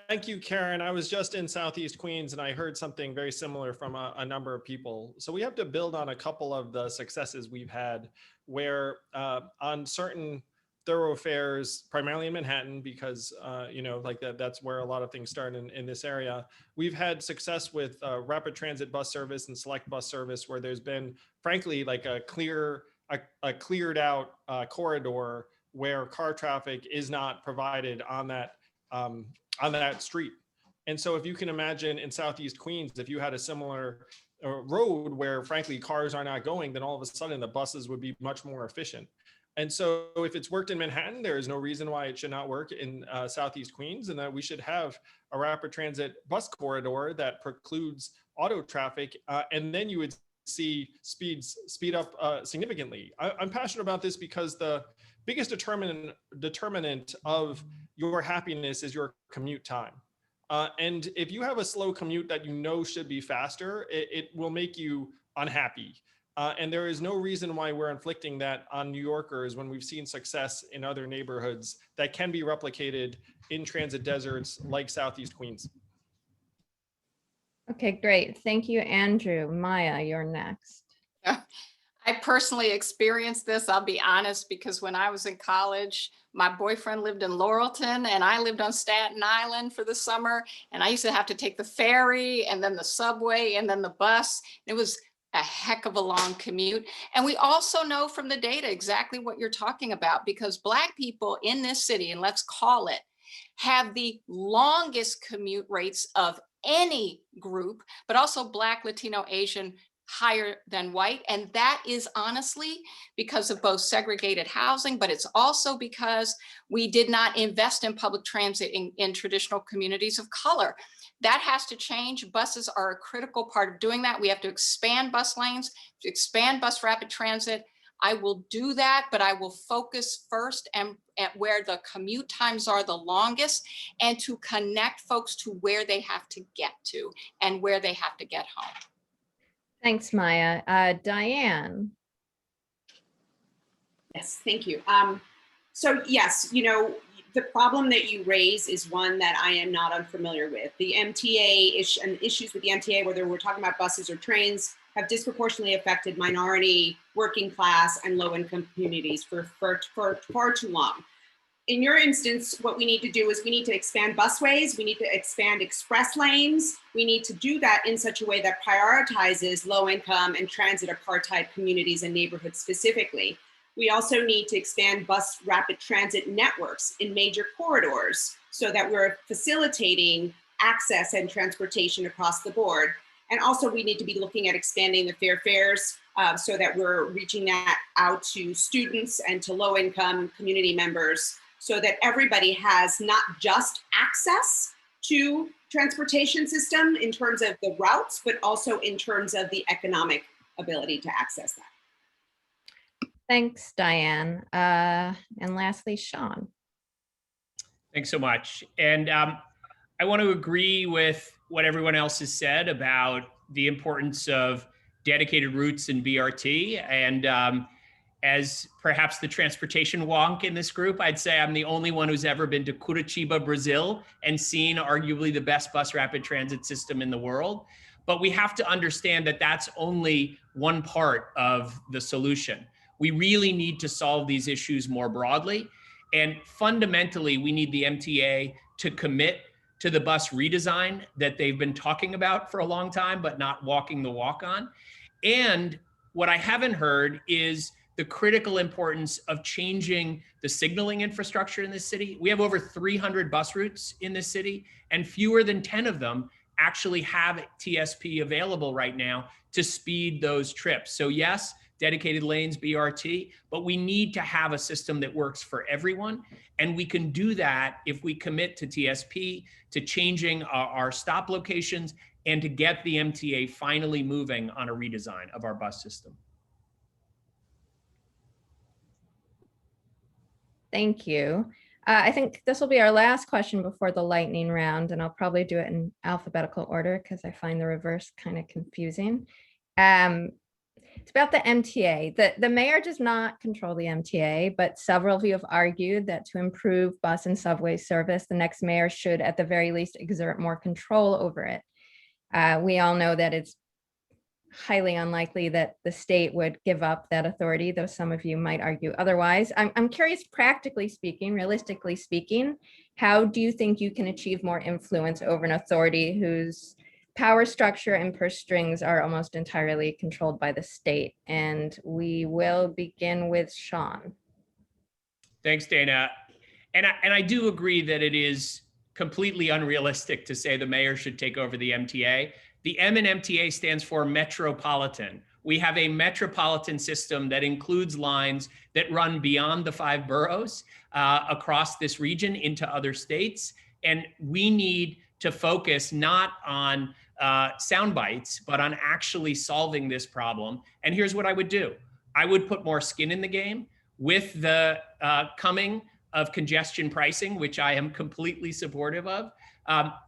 Thank you, Karen. I was just in Southeast Queens and I heard something very similar from a number of people. So we have to build on a couple of the successes we've had where on certain thoroughfares, primarily in Manhattan, because you know, like that's where a lot of things start in this area. We've had success with rapid transit bus service and select bus service, where there's been, frankly, like a cleared out corridor where car traffic is not provided on that street. And so if you can imagine in Southeast Queens, if you had a similar road where, frankly, cars are not going, then all of a sudden the buses would be much more efficient. And so if it's worked in Manhattan, there is no reason why it should not work in Southeast Queens, and that we should have a rapid transit bus corridor that precludes auto traffic. And then you would see speeds speed up significantly. I'm passionate about this because the biggest determinant of your happiness is your commute time. And if you have a slow commute that you know should be faster, it will make you unhappy. And there is no reason why we're inflicting that on New Yorkers when we've seen success in other neighborhoods that can be replicated in transit deserts like Southeast Queens. Okay, great. Thank you, Andrew. Maya, you're next. I personally experienced this, I'll be honest, because when I was in college, my boyfriend lived in Laurelton and I lived on Staten Island for the summer. And I used to have to take the ferry and then the subway and then the bus. It was a heck of a long commute. And we also know from the data exactly what you're talking about, because Black people in this city, and let's call it, have the longest commute rates of any group, but also Black, Latino, Asian, higher than white. And that is honestly because of both segregated housing, but it's also because we did not invest in public transit in traditional communities of color. That has to change. Buses are a critical part of doing that. We have to expand bus lanes, to expand bus rapid transit. I will do that, but I will focus first and at where the commute times are the longest, and to connect folks to where they have to get to and where they have to get home. Thanks, Maya. Diane. Yes, thank you. So yes, you know, the problem that you raise is one that I am not unfamiliar with. The MTA and issues with the MTA, whether we're talking about buses or trains, have disproportionately affected minority, working class, and low-income communities for far too long. In your instance, what we need to do is we need to expand busways, we need to expand express lanes, we need to do that in such a way that prioritizes low-income and transit apartheid communities and neighborhoods specifically. We also need to expand bus rapid transit networks in major corridors so that we're facilitating access and transportation across the board. And also we need to be looking at expanding the fair fares so that we're reaching that out to students and to low-income community members so that everybody has not just access to transportation system in terms of the routes, but also in terms of the economic ability to access that. Thanks, Diane. And lastly, Sean. Thanks so much. And I want to agree with what everyone else has said about the importance of dedicated routes and BRT. And as perhaps the transportation wonk in this group, I'd say I'm the only one who's ever been to Curitiba, Brazil, and seen arguably the best bus rapid transit system in the world. But we have to understand that that's only one part of the solution. We really need to solve these issues more broadly. And fundamentally, we need the MTA to commit to the bus redesign that they've been talking about for a long time, but not walking the walk on. And what I haven't heard is the critical importance of changing the signaling infrastructure in this city. We have over 300 bus routes in this city, and fewer than 10 of them actually have TSP available right now to speed those trips. So yes, dedicated lanes, BRT, but we need to have a system that works for everyone. And we can do that if we commit to TSP, to changing our stop locations, and to get the MTA finally moving on a redesign of our bus system. Thank you. I think this will be our last question before the lightning round, and I'll probably do it in alphabetical order because I find the reverse kind of confusing. It's about the MTA. The mayor does not control the MTA, but several of you have argued that to improve bus and subway service, the next mayor should at the very least exert more control over it. We all know that it's highly unlikely that the state would give up that authority, though some of you might argue otherwise. I'm curious, practically speaking, realistically speaking, how do you think you can achieve more influence over an authority whose power structure and purse strings are almost entirely controlled by the state? And we will begin with Sean. Thanks, Dana. And I do agree that it is completely unrealistic to say the mayor should take over the MTA. The M in MTA stands for metropolitan. We have a metropolitan system that includes lines that run beyond the 5 boroughs across this region into other states. And we need to focus not on sound bites, but on actually solving this problem. And here's what I would do. I would put more skin in the game with the coming of congestion pricing, which I am completely supportive of.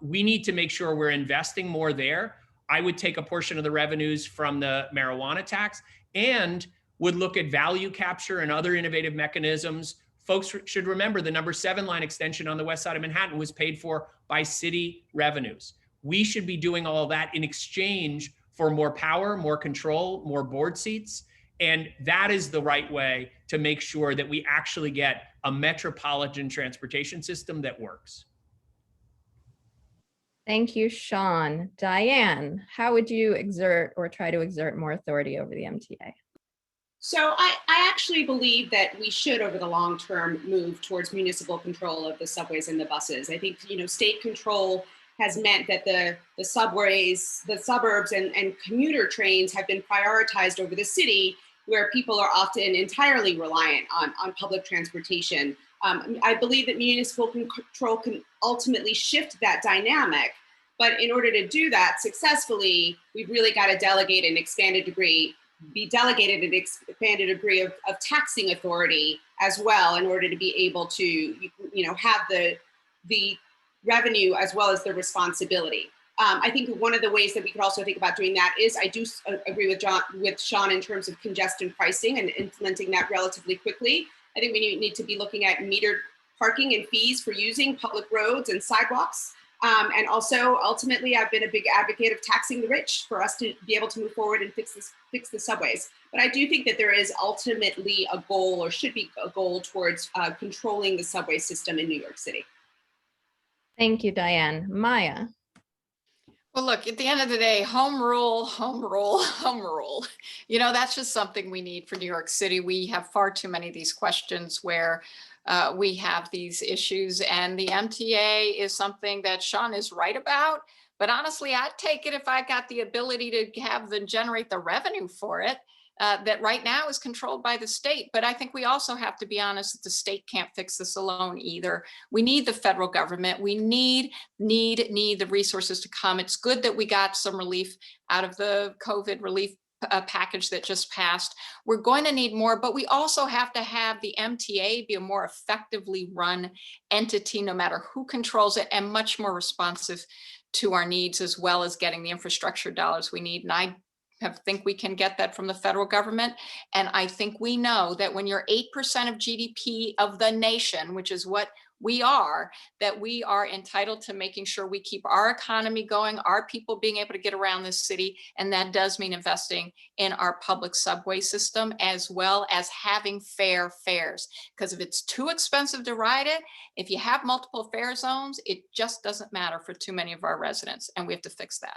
We need to make sure we're investing more there. I would take a portion of the revenues from the marijuana tax and would look at value capture and other innovative mechanisms. Folks should remember the number 7 line extension on the west side of Manhattan was paid for by city revenues. We should be doing all of that in exchange for more power, more control, more board seats. And that is the right way to make sure that we actually get a metropolitan transportation system that works. Thank you, Sean. Diane, how would you exert or try to exert more authority over the MTA? So I actually believe that we should, over the long term, move towards municipal control of the subways and the buses. I think, state control has meant that the subways, the suburbs and commuter trains have been prioritized over the city, where people are often entirely reliant on public transportation. I believe that municipal control can ultimately shift that dynamic. But in order to do that successfully, we've really got to delegate an expanded degree of taxing authority as well, in order to be able to, have the revenue as well as the responsibility. I think one of the ways that we could also think about doing that is, I do agree with Sean in terms of congestion pricing and implementing that relatively quickly. I think we need to be looking at metered parking and fees for using public roads and sidewalks. And also, ultimately, I've been a big advocate of taxing the rich for us to be able to move forward and fix the subways. But I do think that there is ultimately a goal, or should be a goal, towards controlling the subway system in New York City. Thank you, Diane. Maya. Well, look, at the end of the day, home rule, home rule, home rule. That's just something we need for New York City. We have far too many of these questions where we have these issues, and the MTA is something that Sean is right about. But honestly, I'd take it if I got the ability to generate the revenue for it. That right now is controlled by the state. But I think we also have to be honest that the state can't fix this alone either. We need the federal government. We need the resources to come. It's good that we got some relief out of the COVID relief package that just passed. We're going to need more, but we also have to have the MTA be a more effectively run entity, no matter who controls it, and much more responsive to our needs, as well as getting the infrastructure dollars we need. And I think we can get that from the federal government. And I think we know that when you're 8% of GDP of the nation, which is what we are, that we are entitled to making sure we keep our economy going, our people being able to get around this city. And that does mean investing in our public subway system, as well as having fair fares. Because if it's too expensive to ride it, if you have multiple fare zones, it just doesn't matter for too many of our residents. And we have to fix that.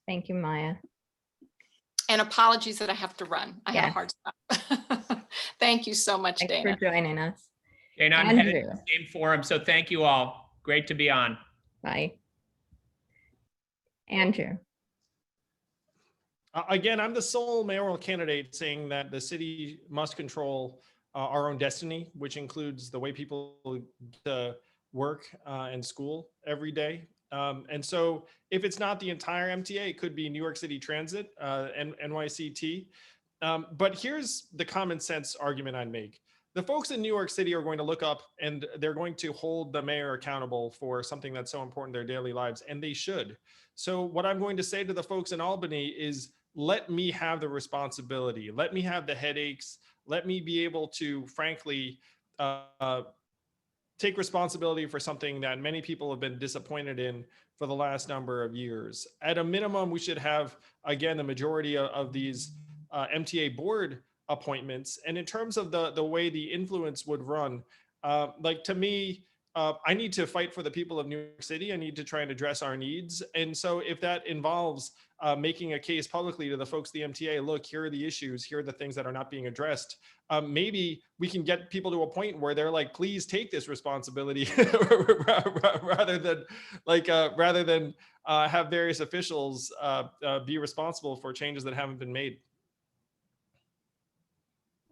Thank you, Maya. And apologies that I have to run. I had a Yes. hard stop. Thank you so much, Thanks Dana. for joining us. And I'm headed to Andrew. the same forum, so thank you all. Great to be on. Bye. Andrew. Again, I'm the sole mayoral candidate saying that the city must control our own destiny, which includes the way people work and school every day. And so if it's not the entire MTA, it could be New York City Transit and NYCT. But here's the common sense argument I'd make. The folks in New York City are going to look up and they're going to hold the mayor accountable for something that's so important in their daily lives, and they should. So what I'm going to say to the folks in Albany is, let me have the responsibility. Let me have the headaches. Let me be able to, frankly, take responsibility for something that many people have been disappointed in for the last number of years. At a minimum, we should have, again, the majority of these MTA board appointments. And in terms of the way the influence would run, like to me, I need to fight for the people of New York City. I need to try and address our needs. And so if that involves making a case publicly to the folks at the MTA, look, here are the issues, here are the things that are not being addressed. Maybe we can get people to a point where they're like, please take this responsibility rather than have various officials be responsible for changes that haven't been made.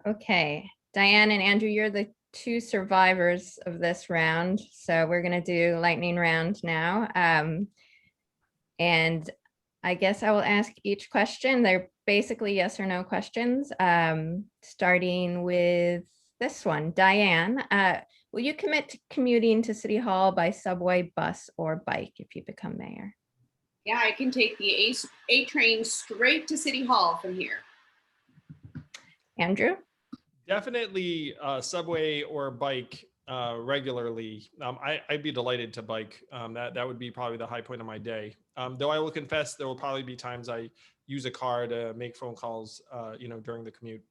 Okay, Diane and Andrew, you're the two survivors of this round. So we're going to do lightning round now. And I guess I will ask each question. They're basically yes or no questions. Starting with this one. Diane, will you commit to commuting to City Hall by subway, bus, or bike if you become mayor? Yeah, I can take the A train straight to City Hall from here. Andrew? Definitely subway or bike regularly. I'd be delighted to bike. That would be probably the high point of my day. Though I will confess there will probably be times I use a car to make phone calls, during the commute.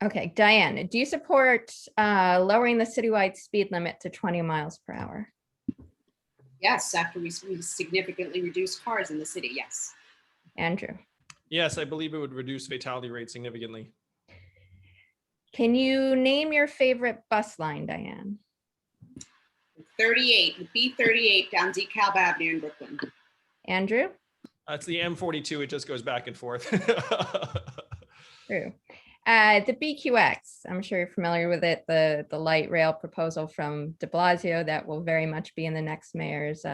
Okay, Diane, do you support lowering the citywide speed limit to 20 miles per hour? Yes, after we significantly reduce cars in the city, yes. Andrew? Yes, I believe it would reduce fatality rate significantly. Can you name your favorite bus line, Diane? 38, the B38 down DeKalb Avenue in Brooklyn. Andrew? It's the M42. It just goes back and forth. True. The BQX, I'm sure you're familiar with it, the light rail proposal from de Blasio that will very much be in the next mayor's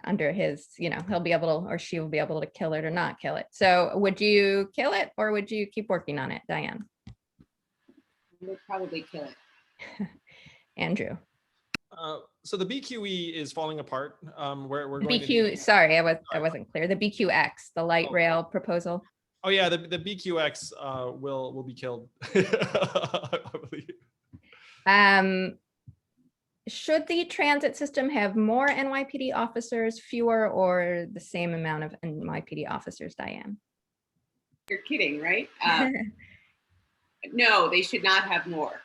under his, he'll be able to, or she will be able to kill it or not kill it. So would you kill it or would you keep working on it, Diane? We'll probably kill it. Andrew? So the BQE is falling apart. We're going BQ, sorry, I wasn't clear. The BQX, the light rail proposal. Oh yeah, the BQX will be killed. I believe. Should the transit system have more NYPD officers, fewer, or the same amount of NYPD officers, Diane? You're kidding, right? No, they should not have more.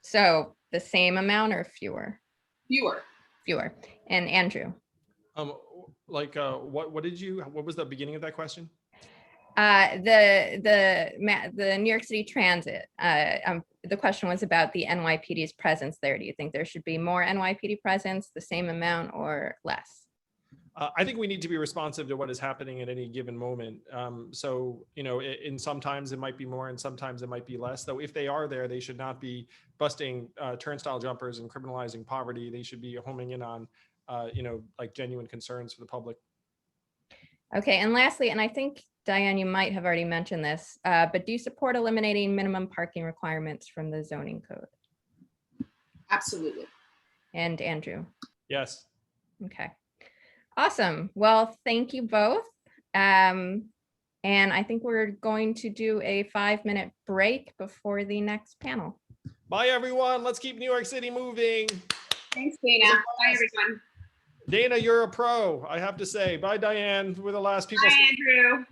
So the same amount or fewer? Fewer. Fewer. And Andrew? What was the beginning of that question? The New York City Transit. The question was about the NYPD's presence there. Do you think there should be more NYPD presence, the same amount, or less? I think we need to be responsive to what is happening at any given moment. So, in sometimes it might be more and sometimes it might be less. Though if they are there, they should not be busting turnstile jumpers and criminalizing poverty. They should be homing in on, like genuine concerns for the public. Okay, and lastly, and I think, Diane, you might have already mentioned this, but do you support eliminating minimum parking requirements from the zoning code? Absolutely. And Andrew? Yes. Okay. Awesome. Well, thank you both. And I think we're going to do a 5-minute break before the next panel. Bye, everyone. Let's keep New York City moving. Thanks, Dana. Bye, everyone. Dana, you're a pro, I have to say. Bye, Diane. We're the last people. Bye, Andrew.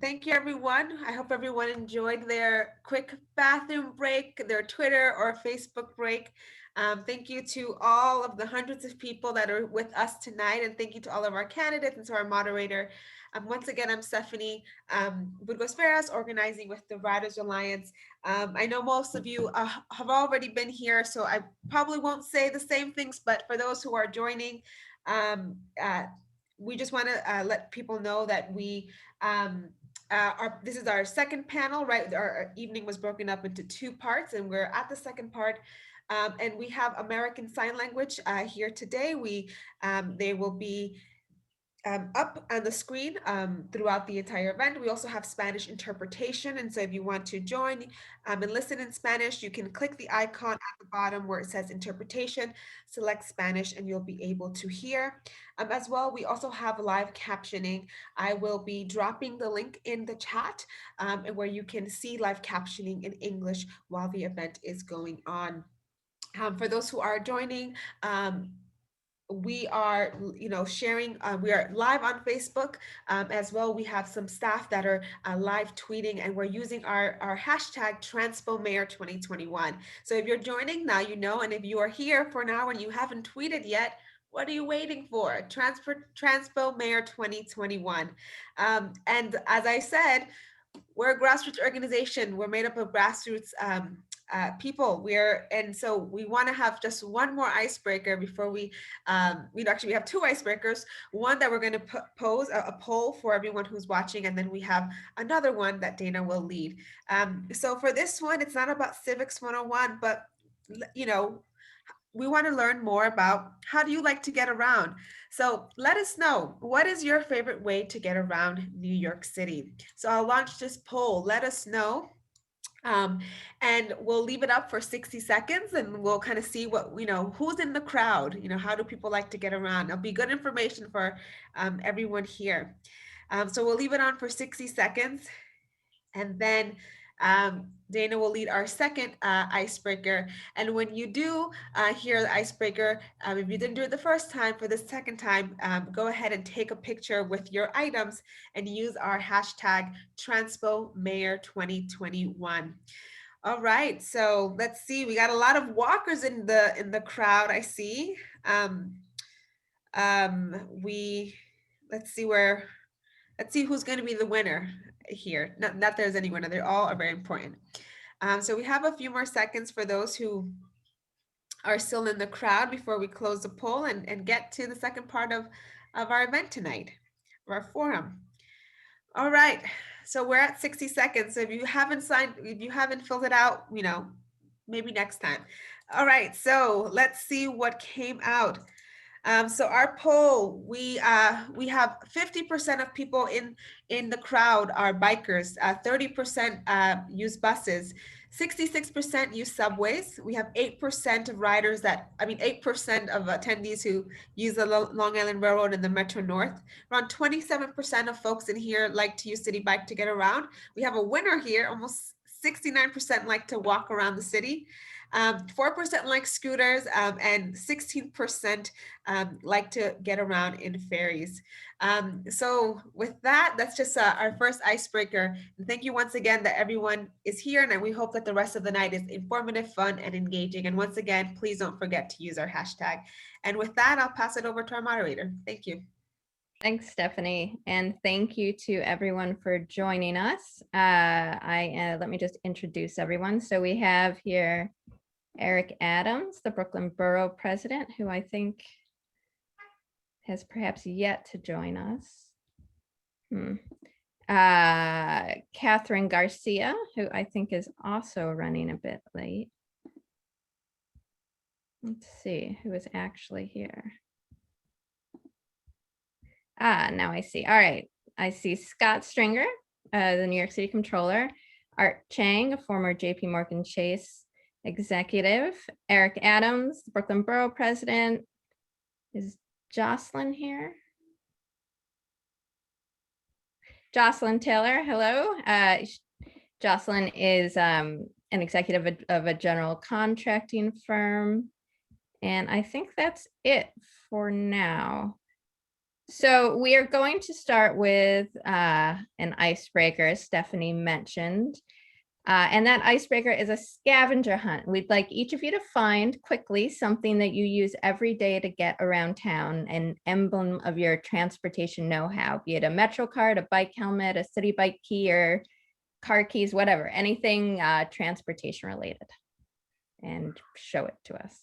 Thank you, everyone. I hope everyone enjoyed their quick bathroom break, their Twitter or Facebook break. Thank you to all of the hundreds of people that are with us tonight, and thank you to all of our candidates and to our moderator. Once again, I'm Stephanie Burgos Veras, organizing with the Riders Alliance. I know most of you have already been here, so I probably won't say the same things, but for those who are joining, we just want to let people know that we this is our second panel, right? Our evening was broken up into two parts, and we're at the second part. And we have American Sign Language here today. They will be up on the screen throughout the entire event. We also have Spanish interpretation. And so if you want to join and listen in Spanish, you can click the icon at the bottom where it says interpretation, select Spanish, and you'll be able to hear. As well, we also have live captioning. I will be dropping the link in the chat where you can see live captioning in English while the event is going on. For those who are joining, we are, sharing, we are live on Facebook as well. We have some staff that are live tweeting, and we're using our hashtag TranspoMayor 2021. So if you're joining now, and if you are here for an hour and you haven't tweeted yet, what are you waiting for? TranspoMayor 2021. And as I said, we're a grassroots organization. We're made up of grassroots people. And so we want to have just one more icebreaker before we actually we have two icebreakers. One that we're going to pose a poll for everyone who's watching, and then we have another one that Dana will lead. So for this one, it's not about Civics 101, but we want to learn more about how do you like to get around. So let us know, what is your favorite way to get around New York City? So I'll launch this poll. Let us know. And we'll leave it up for 60 seconds and we'll kind of see what, who's in the crowd, how do people like to get around? It'll be good information for everyone here. So we'll leave it on for 60 seconds. And then Dana will lead our second icebreaker. And when you do hear the icebreaker, if you didn't do it the first time, for the second time, go ahead and take a picture with your items and use our hashtag TranspoMayor 2021. All right, so let's see. We got a lot of walkers in the crowd, I see. Let's see who's going to be the winner here. Not there's any winner. They all are very important. So we have a few more seconds for those who are still in the crowd before we close the poll and get to the second part of our event tonight, our forum. All right, so we're at 60 seconds. So if you haven't filled it out, maybe next time. All right, so let's see what came out. So our poll, we have 50% of people in the crowd are bikers, 30% use buses, 66% use subways. We have 8% of riders 8% of attendees who use the Long Island Railroad and the Metro North. Around 27% of folks in here like to use City Bike to get around. We have a winner here, almost 69% like to walk around the city. 4% like scooters, and 16% like to get around in ferries. So with that, that's just our first icebreaker. And thank you once again that everyone is here, and we hope that the rest of the night is informative, fun, and engaging. And once again, please don't forget to use our hashtag. And with that, I'll pass it over to our moderator. Thank you. Thanks, Stephanie. And thank you to everyone for joining us. Let me just introduce everyone. So we have here Eric Adams, the Brooklyn Borough President, who I think has perhaps yet to join us. Catherine Garcia, who I think is also running a bit late. Let's see who is actually here. Now I see. All right. I see Scott Stringer, the New York City Comptroller, Art Chang, a former JP Morgan Chase executive, Eric Adams, the Brooklyn Borough President. Is Jocelyn here? Jocelyn Taylor, hello. Jocelyn is an executive of a general contracting firm. And I think that's it for now. So we are going to start with an icebreaker, as Stephanie mentioned. And that icebreaker is a scavenger hunt. We'd like each of you to find quickly something that you use every day to get around town, an emblem of your transportation know-how, be it a Metro card, a bike helmet, a city bike key, or car keys, whatever, anything transportation related, and show it to us.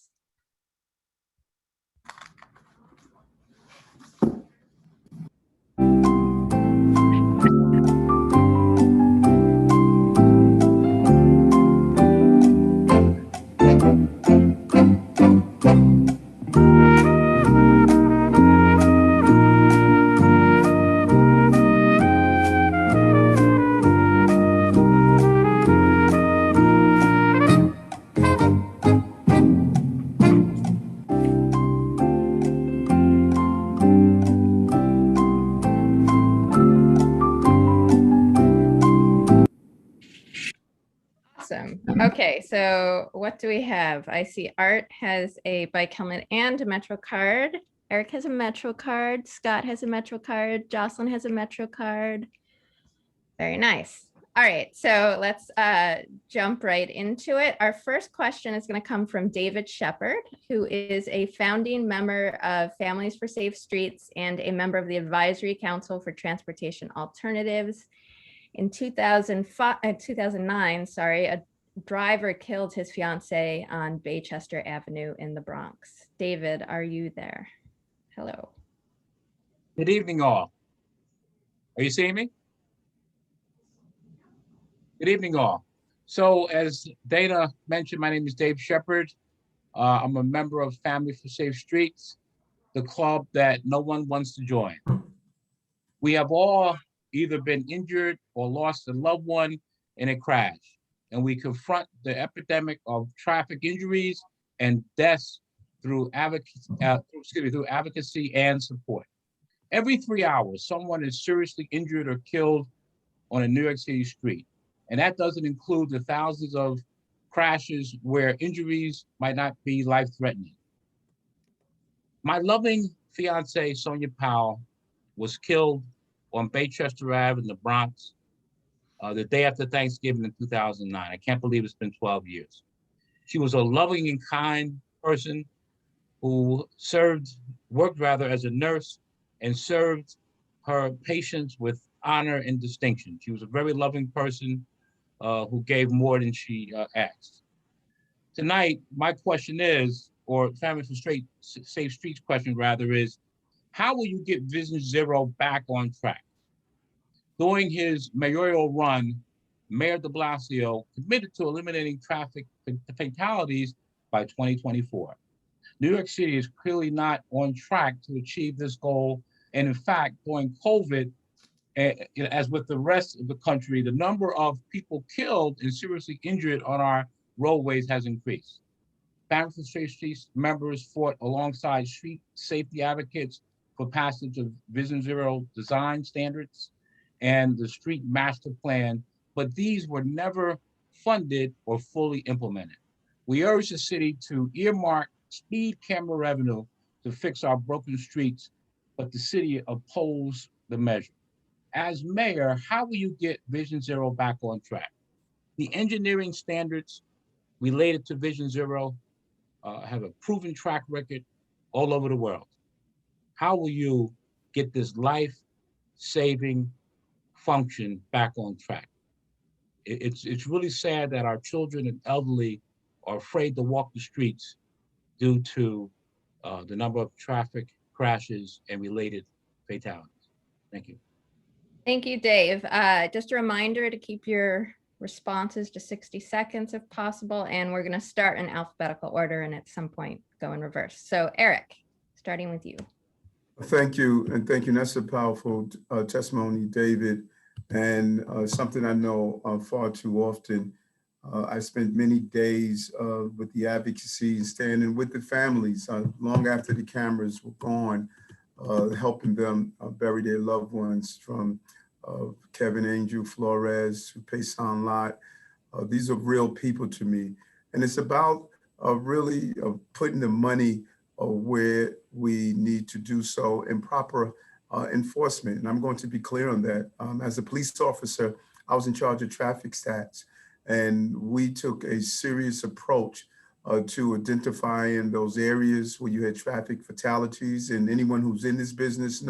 Awesome. Okay, so what do we have? I see Art has a bike helmet and a Metro card. Eric has a Metro card. Scott has a Metro card. Jocelyn has a Metro card. Very nice. All right, so let's jump right into it. Our first question is going to come from David Shepard, who is a founding member of Families for Safe Streets and a member of the Advisory Council for Transportation Alternatives. In 2009, a driver killed his fiancée on Baychester Avenue in the Bronx. David, are you there? Hello. Good evening, all. Are you seeing me? Good evening, all. So as Dana mentioned, my name is Dave Shepard. I'm a member of Family for Safe Streets, the club that no one wants to join. We have all either been injured or lost a loved one in a crash, and we confront the epidemic of traffic injuries and deaths through advocacy and support. Every 3 hours, someone is seriously injured or killed on a New York City street, and that doesn't include the thousands of crashes where injuries might not be life-threatening. My loving fiancée, Sonia Powell, was killed on Baychester Ave in the Bronx the day after Thanksgiving in 2009. I can't believe it's been 12 years. She was a loving and kind person who worked as a nurse and served her patients with honor and distinction. She was a very loving person who gave more than she asked. Tonight, my question is, or Family for Safe Streets question rather, is how will you get Vision Zero back on track? During his mayoral run, Mayor de Blasio committed to eliminating traffic fatalities by 2024. New York City is clearly not on track to achieve this goal. And in fact, during COVID, as with the rest of the country, the number of people killed and seriously injured on our roadways has increased. Family for Safe Streets members fought alongside street safety advocates for passage of Vision Zero design standards and the street master plan, but these were never funded or fully implemented. We urge the city to earmark speed camera revenue to fix our broken streets, but the city opposed the measure. As mayor, how will you get Vision Zero back on track? The engineering standards related to Vision Zero have a proven track record all over the world. How will you get this life-saving function back on track? It's really sad that our children and elderly are afraid to walk the streets due to the number of traffic crashes and related fatalities. Thank you. Thank you, Dave. Just a reminder to keep your responses to 60 seconds if possible, and we're going to start in alphabetical order and at some point go in reverse. So Eric, starting with you. Thank you, and thank you. That's a powerful testimony, David, and something I know far too often. I spent many days with the advocacy, standing with the families long after the cameras were gone, helping them bury their loved ones, from Kevin Angel Flores to Paysan Lot. These are real people to me. And it's about really putting the money where we need to do so, and proper enforcement. And I'm going to be clear on that. As a police officer, I was in charge of traffic stats, and we took a serious approach to identifying those areas where you had traffic fatalities. And anyone who's in this business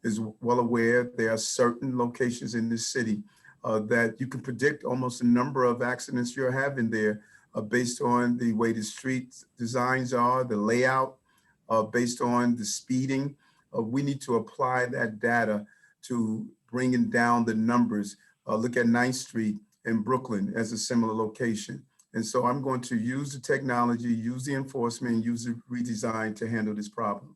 is well aware there are certain locations in this city that you can predict almost the number of accidents you're having there based on the way the street designs are, the layout, based on the speeding. We need to apply that data to bringing down the numbers. Look at 9th Street in Brooklyn as a similar location. And so I'm going to use the technology, use the enforcement, use the redesign to handle this problem.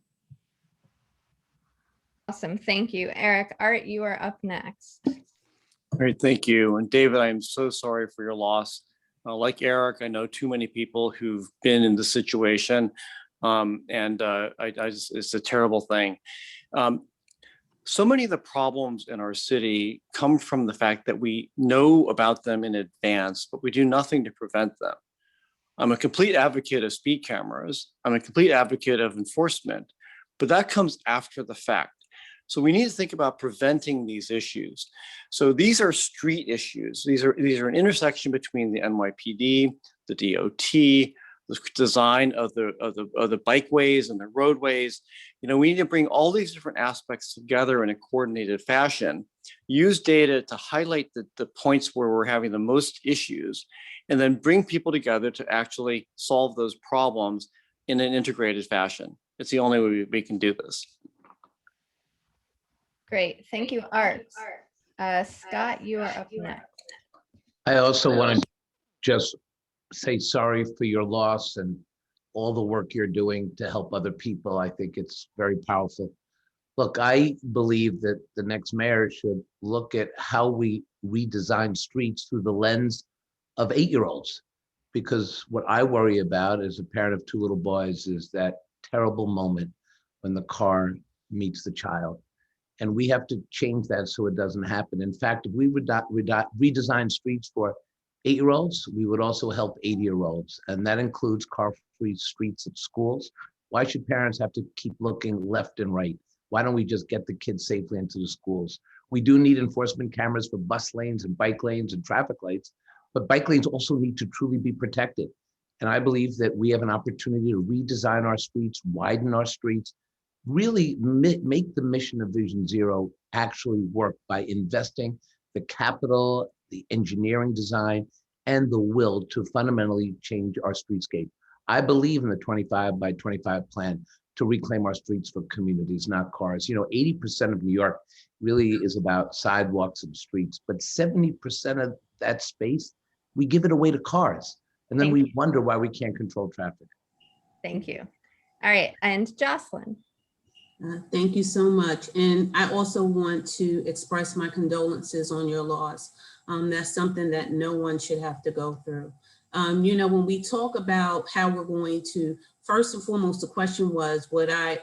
Awesome, thank you. Eric, Art, you are up next. All right, thank you. And David, I am so sorry for your loss. Like Eric, I know too many people who've been in this situation, it's a terrible thing. So many of the problems in our city come from the fact that we know about them in advance, but we do nothing to prevent them. I'm a complete advocate of speed cameras. I'm a complete advocate of enforcement, but that comes after the fact. So we need to think about preventing these issues. So these are street issues. These are an intersection between the NYPD, the DOT, the design of the bikeways and the roadways. You know, we need to bring all these different aspects together in a coordinated fashion, use data to highlight the points where we're having the most issues, and then bring people together to actually solve those problems in an integrated fashion. It's the only way we can do this. Great, thank you, Art. Scott, you are up next. I also want to just say sorry for your loss and all the work you're doing to help other people. I think it's very powerful. Look, I believe that the next mayor should look at how we redesign streets through the lens of 8-year-olds, because what I worry about as a parent of 2 little boys is that terrible moment when the car meets the child. And we have to change that so it doesn't happen. In fact, if we would redesign streets for 8-year-olds, we would also help 80-year-olds. And that includes car-free streets at schools. Why should parents have to keep looking left and right? Why don't we just get the kids safely into the schools? We do need enforcement cameras for bus lanes and bike lanes and traffic lights, but bike lanes also need to truly be protected. And I believe that we have an opportunity to redesign our streets, widen our streets, really make the mission of Vision Zero actually work by investing the capital, the engineering design, and the will to fundamentally change our streetscape. I believe in the 25 by 25 plan to reclaim our streets for communities, not cars. You know, 80% of New York really is about sidewalks and streets, but 70% of that space, we give it away to cars. And then we wonder why we can't control traffic. Thank you. All right, and Jocelyn. Thank you so much. And I also want to express my condolences on your loss. That's something that no one should have to go through. You know, when we talk about how we're going to, first and foremost, the question was, would I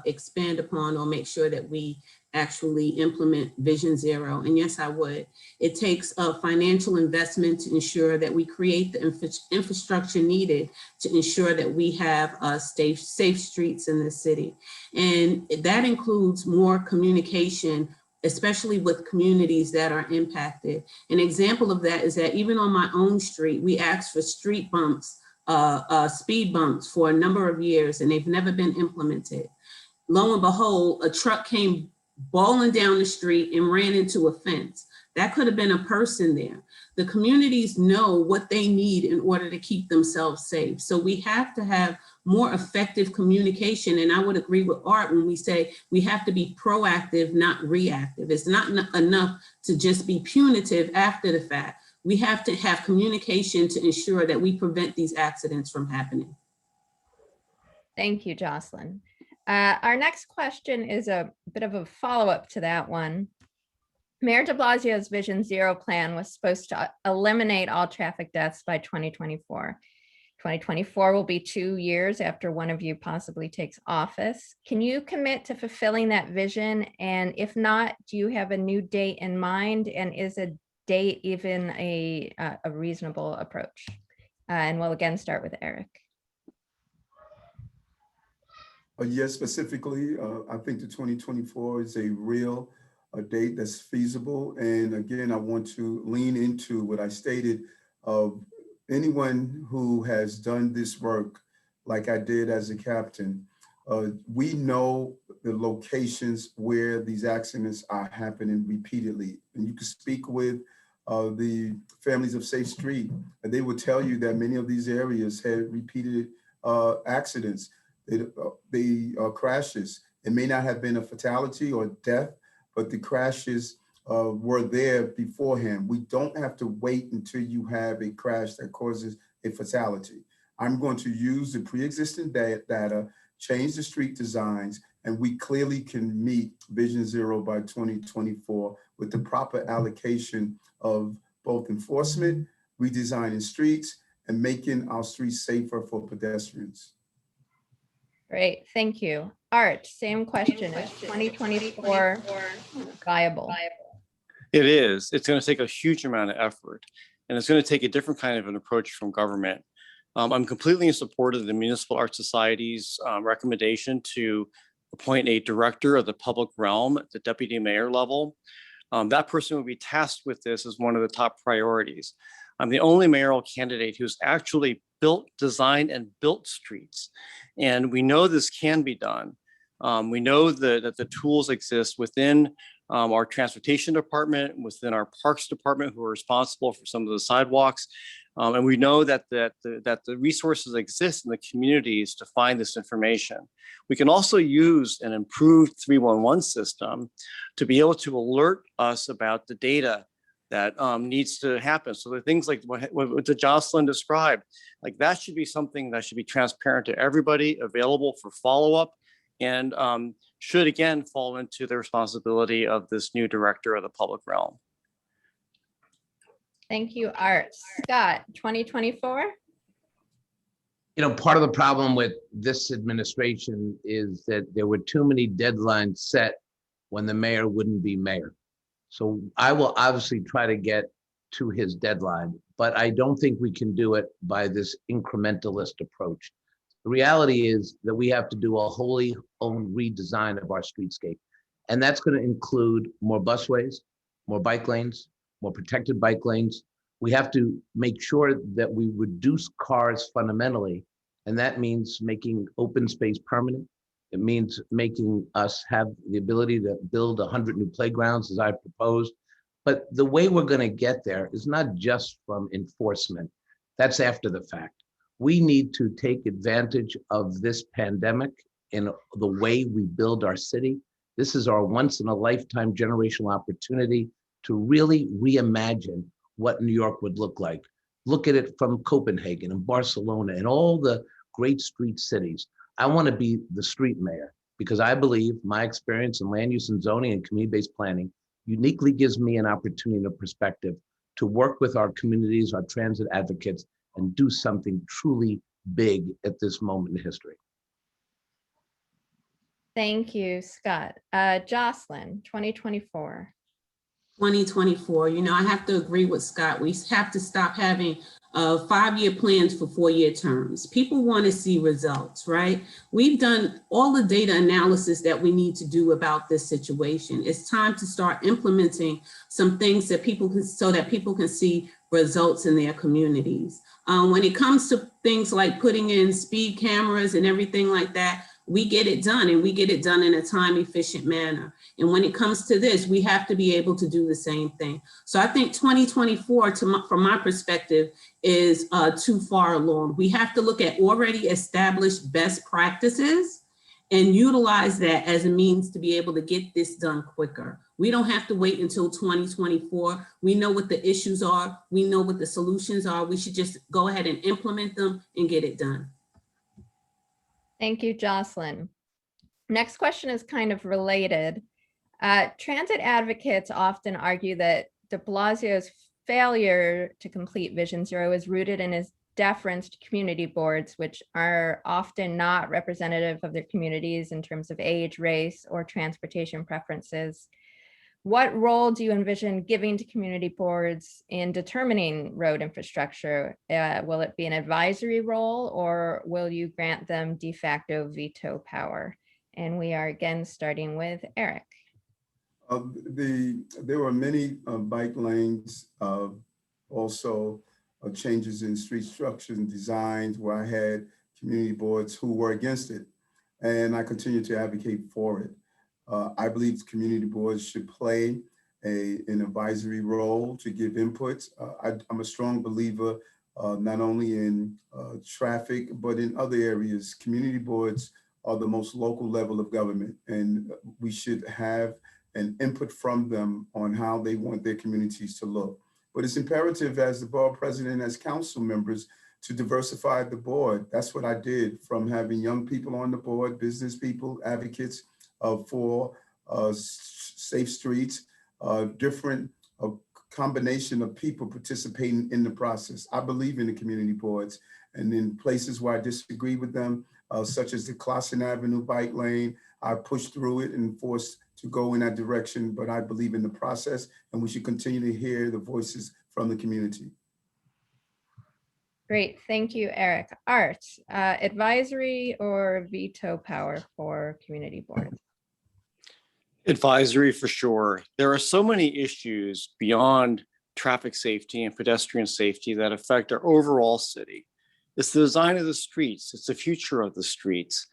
expand upon or make sure that we actually implement Vision Zero? And yes, I would. It takes a financial investment to ensure that we create the infrastructure needed to ensure that we have safe streets in the city. And that includes more communication, especially with communities that are impacted. An example of that is that even on my own street, we asked for street bumps, speed bumps for a number of years, and they've never been implemented. Lo and behold, a truck came balling down the street and ran into a fence. That could have been a person there. The communities know what they need in order to keep themselves safe. So we have to have more effective communication. And I would agree with Art when we say we have to be proactive, not reactive. It's not enough to just be punitive after the fact. We have to have communication to ensure that we prevent these accidents from happening. Thank you, Jocelyn. Our next question is a bit of a follow-up to that one. Mayor de Blasio's Vision Zero plan was supposed to eliminate all traffic deaths by 2024. 2024 will be 2 years after one of you possibly takes office. Can you commit to fulfilling that vision? And if not, do you have a new date in mind? And is a date even a reasonable approach? And we'll again start with Eric. Yes, specifically, I think the 2024 is a real date that's feasible. And again, I want to lean into what I stated of anyone who has done this work, like I did as a captain, we know the locations where these accidents are happening repeatedly. And you can speak with the families of Safe Street, and they will tell you that many of these areas had repeated accidents. The crashes. It may not have been a fatality or death, but the crashes were there beforehand. We don't have to wait until you have a crash that causes a fatality. I'm going to use the pre-existing data, change the street designs, and we clearly can meet Vision Zero by 2024 with the proper allocation of both enforcement, redesigning streets, and making our streets safer for pedestrians. Great, thank you. Art, same question. Is 2024 viable? It is. It's going to take a huge amount of effort, and it's going to take a different kind of an approach from government. I'm completely in support of the Municipal Art Society's recommendation to appoint a director of the public realm at the deputy mayor level. That person will be tasked with this as one of the top priorities. I'm the only mayoral candidate who's actually built, designed, and built streets. And we know this can be done. We know that the tools exist within our transportation department, within our parks department, who are responsible for some of the sidewalks. And we know that the resources exist in the communities to find this information. We can also use an improved 311 system to be able to alert us about the data that needs to happen. So the things like what Jocelyn described, like that should be something that should be transparent to everybody, available for follow-up, and should again fall into the responsibility of this new director of the public realm. Thank you, Art. Scott, 2024? You know, part of the problem with this administration is that there were too many deadlines set when the mayor wouldn't be mayor. So I will obviously try to get to his deadline, but I don't think we can do it by this incrementalist approach. The reality is that we have to do a wholly owned redesign of our streetscape. And that's going to include more busways, more bike lanes, more protected bike lanes. We have to make sure that we reduce cars fundamentally. And that means making open space permanent. It means making us have the ability to build 100 new playgrounds, as I proposed. But the way we're going to get there is not just from enforcement. That's after the fact. We need to take advantage of this pandemic in the way we build our city. This is our once in a lifetime generational opportunity to really reimagine what New York would look like. Look at it from Copenhagen and Barcelona and all the great street cities. I want to be the street mayor because I believe my experience in land use and zoning and community-based planning uniquely gives me an opportunity and a perspective to work with our communities, our transit advocates, and do something truly big at this moment in history. Thank you, Scott. Jocelyn, 2024. 2024, you know, I have to agree with Scott. We have to stop having 5-year plans for 4-year terms. People want to see results, right? We've done all the data analysis that we need to do about this situation. It's time to start implementing some things that people can, so that people can see results in their communities. When it comes to things like putting in speed cameras and everything like that, we get it done, and we get it done in a time efficient manner. And when it comes to this, we have to be able to do the same thing. So I think 2024, from my perspective, is too far along. We have to look at already established best practices and utilize that as a means to be able to get this done quicker. We don't have to wait until 2024. We know what the issues are. We know what the solutions are. We should just go ahead and implement them and get it done. Thank you, Jocelyn. Next question is kind of related. Transit advocates often argue that de Blasio's failure to complete Vision Zero is rooted in his deference to community boards, which are often not representative of their communities in terms of age, race, or transportation preferences. What role do you envision giving to community boards in determining road infrastructure? Will it be an advisory role, or will you grant them de facto veto power? And we are again starting with Eric. There were many bike lanes, also changes in street structures and designs where I had community boards who were against it, and I continue to advocate for it. I believe community boards should play an advisory role to give inputs. I'm a strong believer not only in traffic, but in other areas. Community boards are the most local level of government, and we should have an input from them on how they want their communities to look. But it's imperative as the board president, as council members, to diversify the board. That's what I did, from having young people on the board, business people, advocates for safe streets, different combination of people participating in the process. I believe in the community boards, and in places where I disagree with them, such as the Clausen Avenue bike lane, I pushed through it and forced to go in that direction, but I believe in the process, and we should continue to hear the voices from the community. Great, thank you, Eric. Art, advisory or veto power for community boards? Advisory for sure. There are so many issues beyond traffic safety and pedestrian safety that affect our overall city. It's the design of the streets. It's the future of the streets.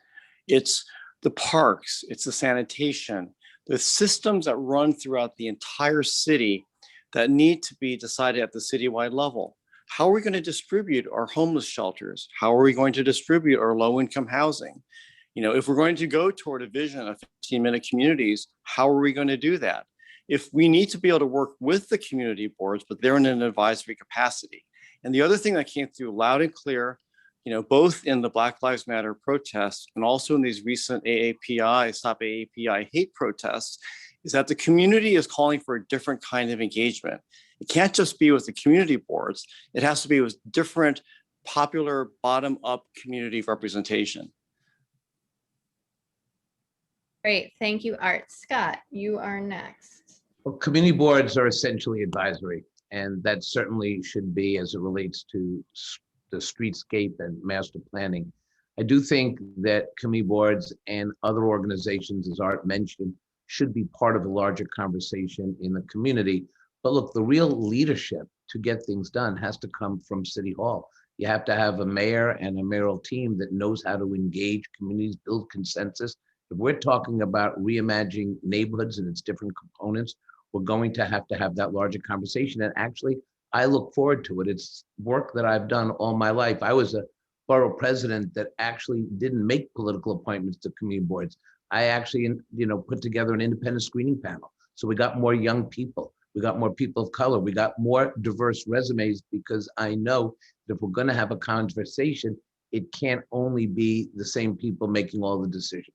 It's the parks. It's the sanitation, the systems that run throughout the entire city that need to be decided at the citywide level. How are we going to distribute our homeless shelters? How are we going to distribute our low-income housing? You know, if we're going to go toward a vision of 15-minute communities, how are we going to do that? If we need to be able to work with the community boards, but they're in an advisory capacity. And the other thing that came through loud and clear, you know, both in the Black Lives Matter protests and also in these recent AAPI, Stop AAPI hate protests, is that the community is calling for a different kind of engagement. It can't just be with the community boards. It has to be with different popular bottom-up community representation. Great, thank you, Art. Scott, you are next. Well, community boards are essentially advisory, and that certainly should be as it relates to the streetscape and master planning. I do think that community boards and other organizations, as Art mentioned, should be part of the larger conversation in the community. But look, the real leadership to get things done has to come from City Hall. You have to have a mayor and a mayoral team that knows how to engage communities, build consensus. If we're talking about reimagining neighborhoods and its different components, we're going to have that larger conversation. And actually, I look forward to it. It's work that I've done all my life. I was a borough president that actually didn't make political appointments to community boards. I actually, put together an independent screening panel. So we got more young people. We got more people of color. We got more diverse resumes, because I know that if we're going to have a conversation, it can't only be the same people making all the decisions.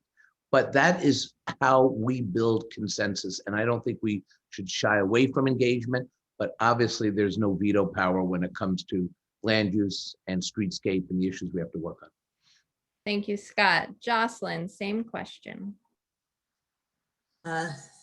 But that is how we build consensus. And I don't think we should shy away from engagement, but obviously there's no veto power when it comes to land use and streetscape and the issues we have to work on. Thank you, Scott. Jocelyn, same question.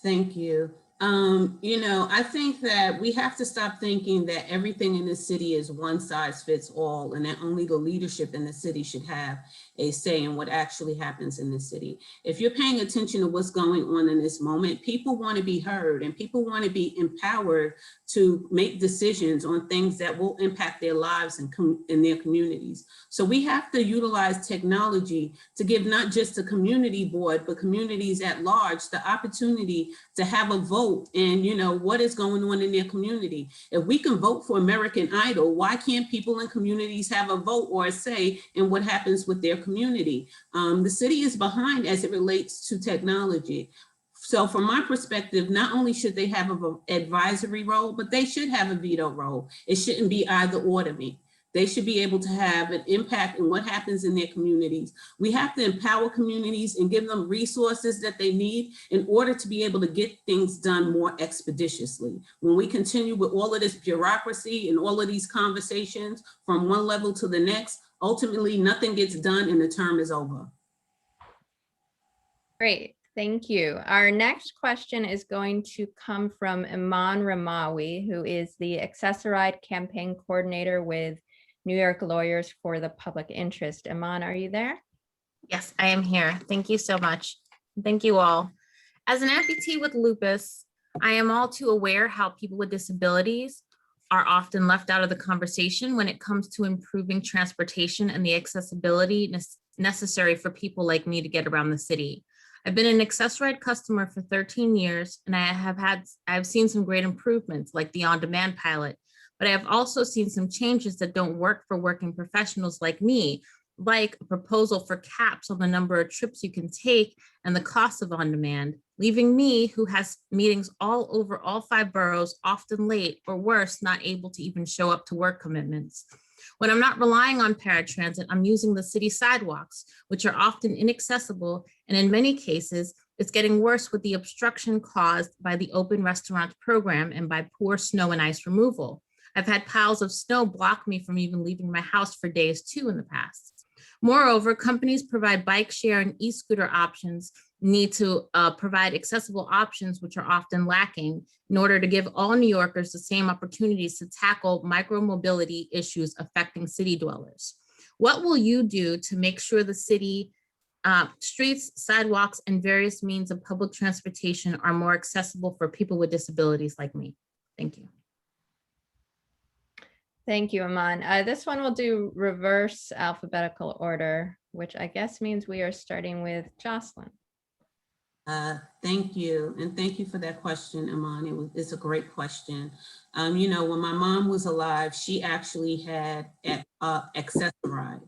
Thank you. I think that we have to stop thinking that everything in the city is one size fits all, and that only the leadership in the city should have a say in what actually happens in the city. If you're paying attention to what's going on in this moment, people want to be heard, and people want to be empowered to make decisions on things that will impact their lives and in their communities. So we have to utilize technology to give not just the community board, but communities at large the opportunity to have a vote in, what is going on in their community. If we can vote for American Idol, why can't people in communities have a vote or a say in what happens with their community? The city is behind as it relates to technology. So from my perspective, not only should they have an advisory role, but they should have a veto role. It shouldn't be either or to me. They should be able to have an impact in what happens in their communities. We have to empower communities and give them resources that they need in order to be able to get things done more expeditiously. When we continue with all of this bureaucracy and all of these conversations from one level to the next, ultimately nothing gets done and the term is over. Great, Thank you. Our next question is going to come from Iman Ramawi, who is the Accessoride Campaign Coordinator with New York Lawyers for the Public Interest. Iman, are you there? Yes, I am here. Thank you so much. Thank you all. As an amputee with lupus, I am all too aware how people with disabilities are often left out of the conversation when it comes to improving transportation and the accessibility necessary for people like me to get around the city. I've been an Accessoride customer for 13 years, and I've seen some great improvements like the on-demand pilot, but I have also seen some changes that don't work for working professionals like me, like a proposal for caps on the number of trips you can take and the cost of on-demand, leaving me, who has meetings all over all 5 boroughs, often late or worse, not able to even show up to work commitments. When I'm not relying on paratransit, I'm using the city sidewalks, which are often inaccessible, and in many cases, it's getting worse with the obstruction caused by the open restaurant program and by poor snow and ice removal. I've had piles of snow block me from even leaving my house for days too in the past. Moreover, companies provide bike share and e-scooter options need to provide accessible options, which are often lacking, in order to give all New Yorkers the same opportunities to tackle micromobility issues affecting city dwellers. What will you do to make sure the city streets, sidewalks, and various means of public transportation are more accessible for people with disabilities like me? Thank you. Thank you, Iman. This one will do reverse alphabetical order, which I guess means we are starting with Jocelyn. Thank you. And thank you for that question, Iman. It's a great question. You know, when my mom was alive, she actually had Accessoride.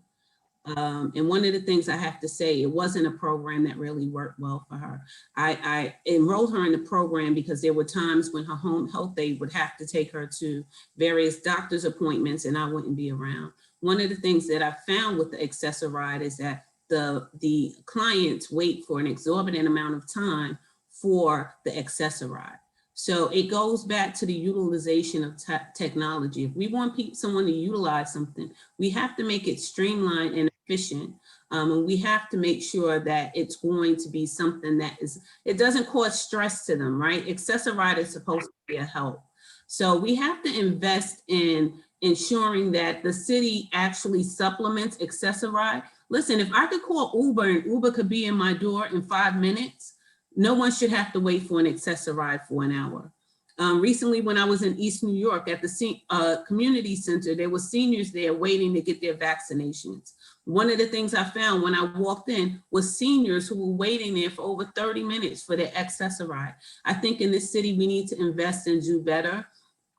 And one of the things I have to say, it wasn't a program that really worked well for her. I enrolled her in the program because there were times when her home health aide would have to take her to various doctor's appointments and I wouldn't be around. One of the things that I found with the Accessoride is that the clients wait for an exorbitant amount of time for the Accessoride. So it goes back to the utilization of technology. If we want someone to utilize something, we have to make it streamlined and efficient. And we have to make sure that it's going to be something that it doesn't cause stress to them, right? Accessoride is supposed to be a help. So we have to invest in ensuring that the city actually supplements Accessoride. Listen, if I could call Uber and Uber could be in my door in 5 minutes, no one should have to wait for an Accessoride for an hour. Recently, when I was in East New York at the community center, there were seniors there waiting to get their vaccinations. One of the things I found when I walked in was seniors who were waiting there for over 30 minutes for their Accessoride. I think in this city, we need to invest and do better.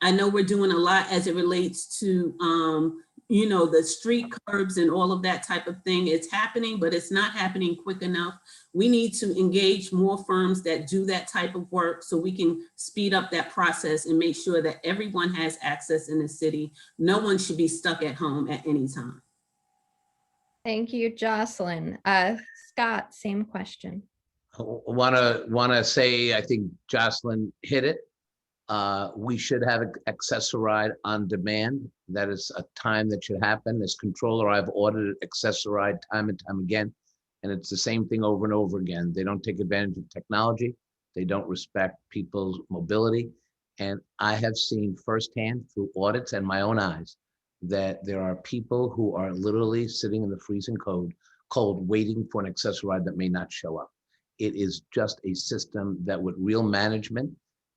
I know we're doing a lot as it relates to you know, the street curbs and all of that type of thing. It's happening, but it's not happening quick enough. We need to engage more firms that do that type of work so we can speed up that process and make sure that everyone has access in the city. No one should be stuck at home at any time. Thank you, Jocelyn. Scott, same question. Wanna say, I think Jocelyn hit it. We should have Accessoride on demand. That is a time that should happen. As controller, I've ordered Accessoride time and time again, and it's the same thing over and over again. They don't take advantage of technology. They don't respect people's mobility. And I have seen firsthand through audits and my own eyes that there are people who are literally sitting in the freezing cold waiting for an Accessoride that may not show up. It is just a system that with real management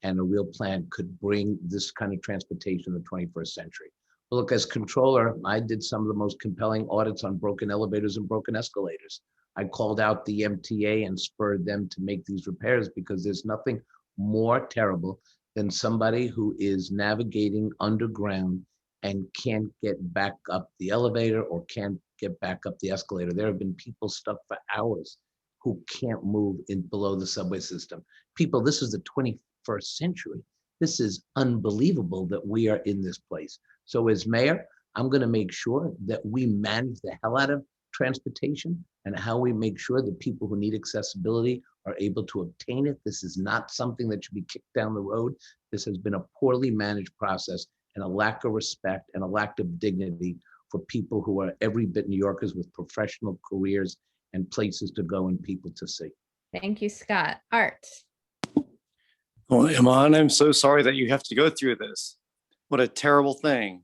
and a real plan could bring this kind of transportation in the 21st century. But look, as controller, I did some of the most compelling audits on broken elevators and broken escalators. I called out the MTA and spurred them to make these repairs because there's nothing more terrible than somebody who is navigating underground and can't get back up the elevator or can't get back up the escalator. There have been people stuck for hours who can't move in below the subway system. People, this is the 21st century. This is unbelievable that we are in this place. So as mayor, I'm going to make sure that we manage the hell out of transportation and how we make sure that people who need accessibility are able to obtain it. This is not something that should be kicked down the road. This has been a poorly managed process and a lack of respect and a lack of dignity for people who are every bit New Yorkers with professional careers and places to go and people to see. Thank you, Scott. Art. Well, Iman, I'm so sorry that you have to go through this. What a terrible thing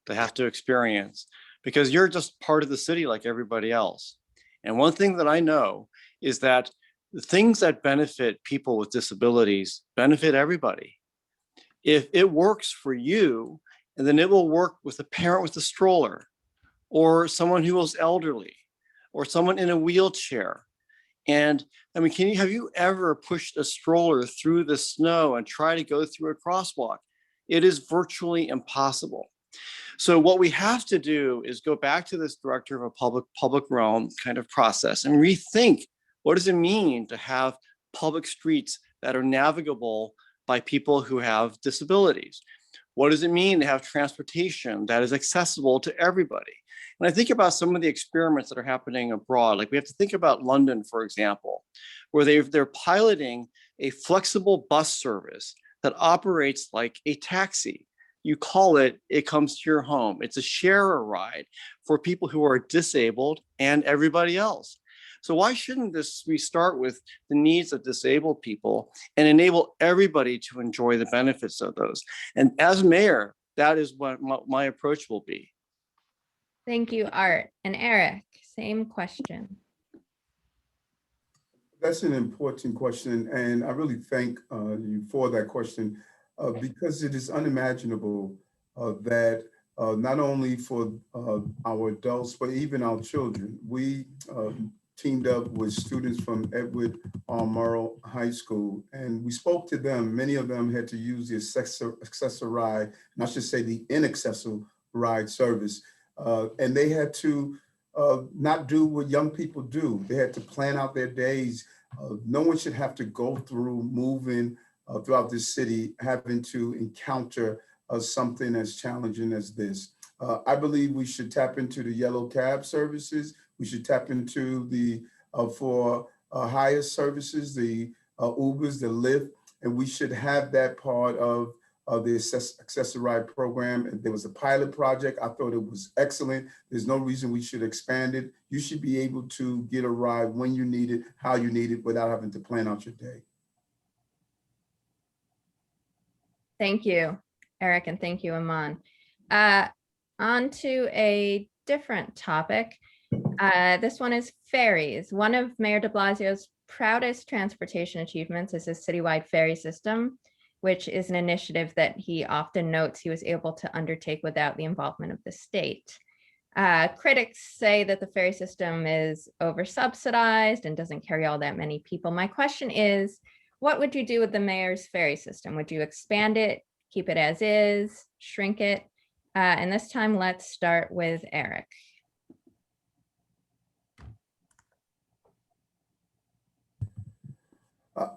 to have to experience, because you're just part of the city like everybody else. And one thing that I know is that the things that benefit people with disabilities benefit everybody. If it works for you, and then it will work with a parent with a stroller, or someone who is elderly, or someone in a wheelchair. And I mean, have you ever pushed a stroller through the snow and try to go through a crosswalk? It is virtually impossible. So what we have to do is go back to this director of a public realm kind of process and rethink, what does it mean to have public streets that are navigable by people who have disabilities? What does it mean to have transportation that is accessible to everybody? And I think about some of the experiments that are happening abroad. Like we have to think about London, for example, where they're piloting a flexible bus service that operates like a taxi. You call it, it comes to your home. It's a share a ride for people who are disabled and everybody else. So why shouldn't we start with the needs of disabled people and enable everybody to enjoy the benefits of those? And as mayor, that is what my approach will be. Thank you, Art. And Eric, same question. That's an important question, and I really thank you for that question because it is unimaginable that not only for our adults, but even our children, we teamed up with students from Mayoral High School, and we spoke to them. Many of them had to use the accessor ride, and I should say the inaccessible ride service, and they had to not do what young people do. They had to plan out their days. No one should have to go through moving throughout this city, having to encounter something as challenging as this. I believe we should tap into the yellow cab services. We should tap into the for hire services, the Ubers, the Lyft, and we should have that part of the accessor ride program. And there was a pilot project. I thought it was excellent. There's no reason we should expand it. You should be able to get a ride when you need it, how you need it, without having to plan out your day. Thank you, Eric, and thank you, Iman. On to a different topic. This one is ferries. One of Mayor de Blasio's proudest transportation achievements is his citywide ferry system, which is an initiative that he often notes he was able to undertake without the involvement of the state. Critics say that the ferry system is oversubsidized and doesn't carry all that many people. My question is, what would you do with the mayor's ferry system? Would you expand it, keep it as is, shrink it? And this time, let's start with Eric.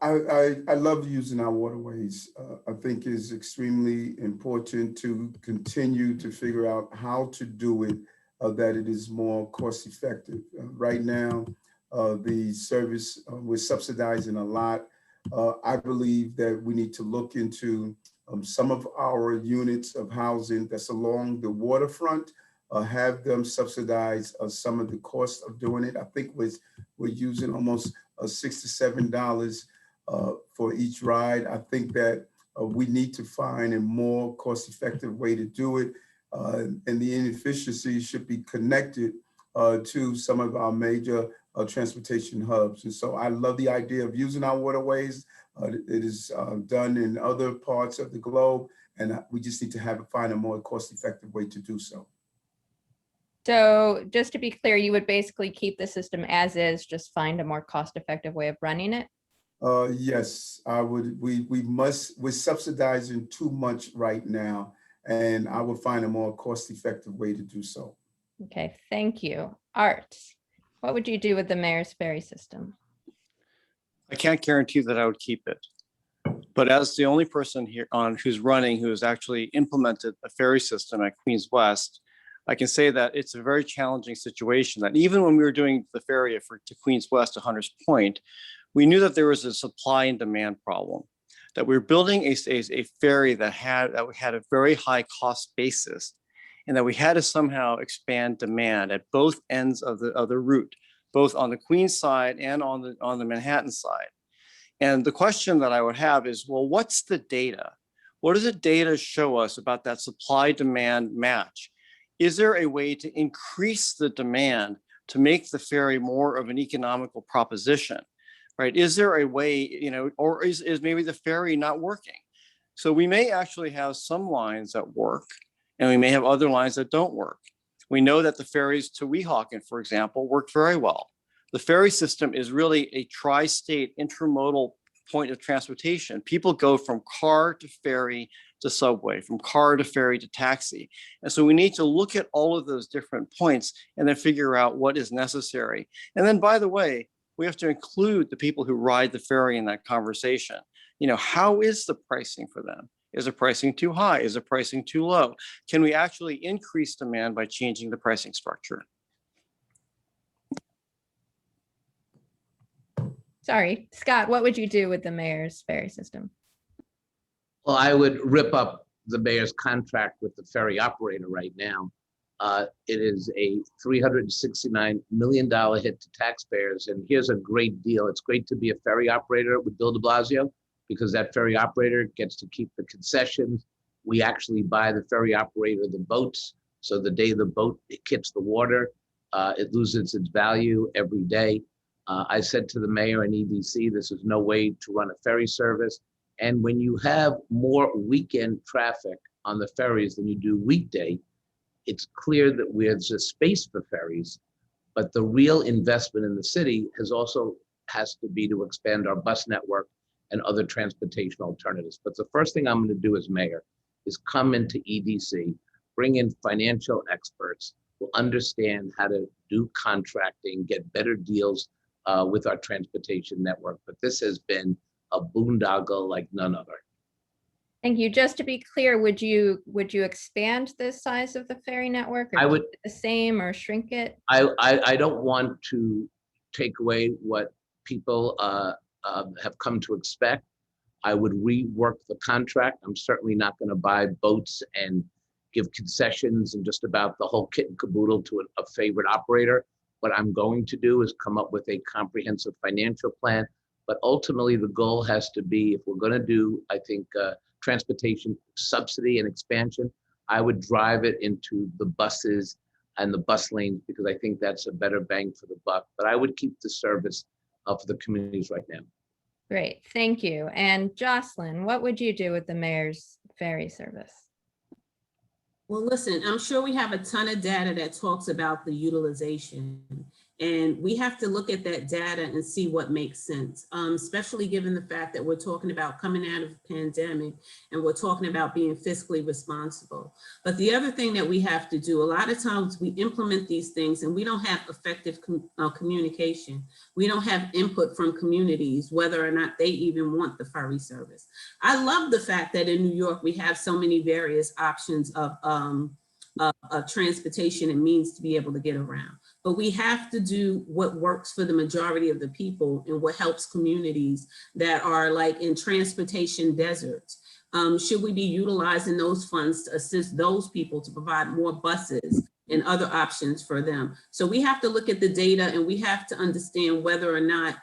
I love using our waterways. I think it's extremely important to continue to figure out how to do it, that it is more cost effective. Right now, the service, we're subsidizing a lot. I believe that we need to look into some of our units of housing that's along the waterfront, have them subsidize some of the cost of doing it. I think we're using almost $6 to $7 for each ride. I think that we need to find a more cost-effective way to do it, and the inefficiencies should be connected to some of our major transportation hubs. And so I love the idea of using our waterways. It is done in other parts of the globe, and we just need to find a more cost-effective way to do so. So just to be clear, you would basically keep the system as is, just find a more cost-effective way of running it? Yes, I would. We're subsidizing too much right now, and I would find a more cost-effective way to do so. Okay, thank you. Art, what would you do with the mayor's ferry system? I can't guarantee that I would keep it. But as the only person here who's actually implemented a ferry system at Queens West, I can say that it's a very challenging situation, that even when we were doing the ferry to Queens West to Hunters Point, we knew that there was a supply and demand problem, that we were building a ferry that had a very high cost basis, and that we had to somehow expand demand at both ends of the route both on the Queens side and on the Manhattan side. And the question that I would have is, well, what's the data? What does the data show us about that supply-demand match? Is there a way to increase the demand to make the ferry more of an economical proposition, right? Is there a way, or is maybe the ferry not working? So we may actually have some lines that work, and we may have other lines that don't work. We know that the ferries to Weehawken, for example, work very well. The ferry system is really a tri-state intermodal point of transportation. People go from car to ferry to subway, from car to ferry to taxi. And so we need to look at all of those different points and then figure out what is necessary. And then, by the way, we have to include the people who ride the ferry in that conversation. How is the pricing for them? Is the pricing too high? Is the pricing too low? Can we actually increase demand by changing the pricing structure? Sorry, Scott, what would you do with the mayor's ferry system? Well, I would rip up the mayor's contract with the ferry operator right now. It is a $369 million hit to taxpayers. And here's a great deal. It's great to be a ferry operator with Bill de Blasio, because that ferry operator gets to keep the concessions. We actually buy the ferry operator the boats. So the day the boat hits the water, it loses its value every day. I said to the mayor and EDC, this is no way to run a ferry service. And when you have more weekend traffic on the ferries than you do weekday, it's clear that there's a space for ferries, but the real investment in the city has to be to expand our bus network and other transportation alternatives. But the first thing I'm going to do as mayor is come into EDC, bring in financial experts who understand how to do contracting, get better deals with our transportation network. But this has been a boondoggle like none other. Thank you. Just to be clear, would you expand the size of the ferry network, or I would keep it the same, or shrink it? I don't want to take away what people have come to expect. I would rework the contract. I'm certainly not going to buy boats and give concessions and just about the whole kit and caboodle to a favorite operator. What I'm going to do is come up with a comprehensive financial plan. But ultimately, the goal has to be, if we're going to do, I think, transportation subsidy and expansion, I would drive it into the buses and the bus lanes, because I think that's a better bang for the buck. But I would keep the service for the communities right now. Great, thank you. And Jocelyn, what would you do with the mayor's ferry service? Well, listen, I'm sure we have a ton of data that talks about the utilization, and we have to look at that data and see what makes sense, especially given the fact that we're talking about coming out of the pandemic and we're talking about being fiscally responsible. But the other thing that we have to do, a lot of times we implement these things and we don't have effective communication. We don't have input from communities, whether or not they even want the ferry service. I love the fact that in New York, we have so many various options of transportation and means to be able to get around. But we have to do what works for the majority of the people and what helps communities that are like in transportation deserts. Should we be utilizing those funds to assist those people to provide more buses and other options for them? So we have to look at the data and we have to understand whether or not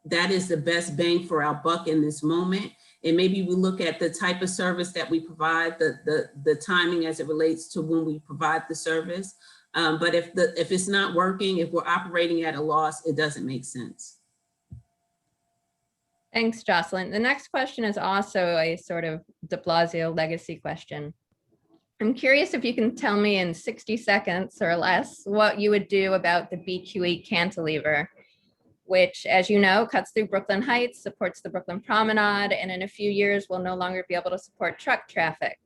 that is the best bang for our buck in this moment. And maybe we look at the type of service that we provide, the timing as it relates to when we provide the service. But if it's not working, if we're operating at a loss, it doesn't make sense. Thanks, Jocelyn. The next question is also a sort of de Blasio legacy question. I'm curious if you can tell me in 60 seconds or less what you would do about the BQE cantilever, which, as you know, cuts through Brooklyn Heights, supports the Brooklyn Promenade, and in a few years will no longer be able to support truck traffic.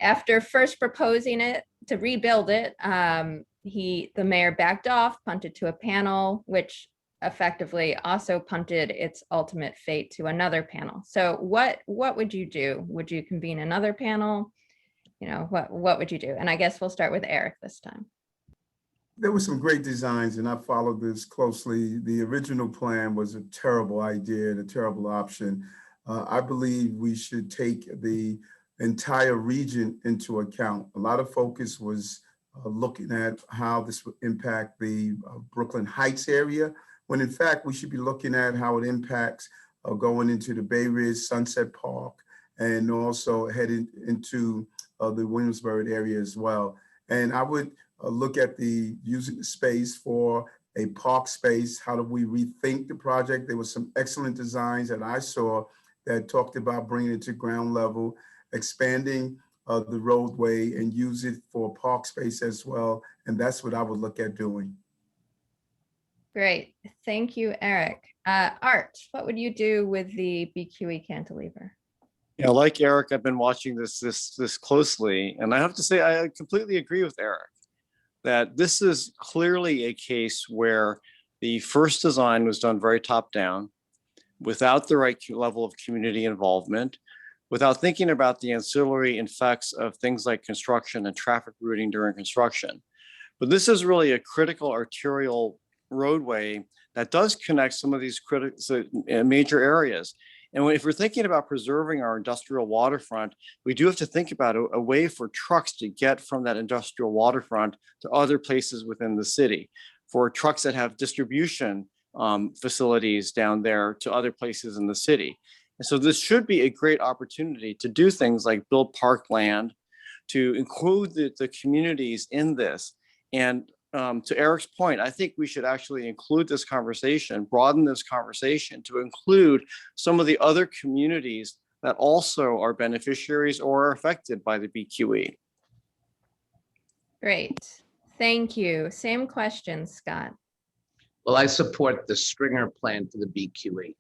After first proposing it to rebuild it, the mayor backed off, punted to a panel, which effectively also punted its ultimate fate to another panel. So what would you do? Would you convene another panel? What would you do? And I guess we'll start with Eric this time. There were some great designs, and I followed this closely. The original plan was a terrible idea and a terrible option. I believe we should take the entire region into account. A lot of focus was looking at how this would impact the Brooklyn Heights area, when in fact we should be looking at how it impacts going into the Bay Ridge, Sunset Park, and also heading into the Williamsburg area as well. And I would look at the using the space for a park space. How do we rethink the project? There were some excellent designs that I saw that talked about bringing it to ground level, expanding the roadway and use it for park space as well. And that's what I would look at doing. Great. Thank you, Eric. Art, what would you do with the BQE cantilever? Yeah, like Eric, I've been watching this closely, and I have to say I completely agree with Eric that this is clearly a case where the first design was done very top down, without the right level of community involvement, without thinking about the ancillary effects of things like construction and traffic routing during construction. But this is really a critical arterial roadway that does connect some of these major areas. And if we're thinking about preserving our industrial waterfront, we do have to think about a way for trucks to get from that industrial waterfront to other places within the city, for trucks that have distribution facilities down there to other places in the city. And so this should be a great opportunity to do things like build parkland, to include the communities in this. And to Eric's point, I think we should actually include this conversation, broaden this conversation to include some of the other communities that also are beneficiaries or are affected by the BQE. Great. Thank you. Same question, Scott. Well, I support the Stringer plan for the BQE.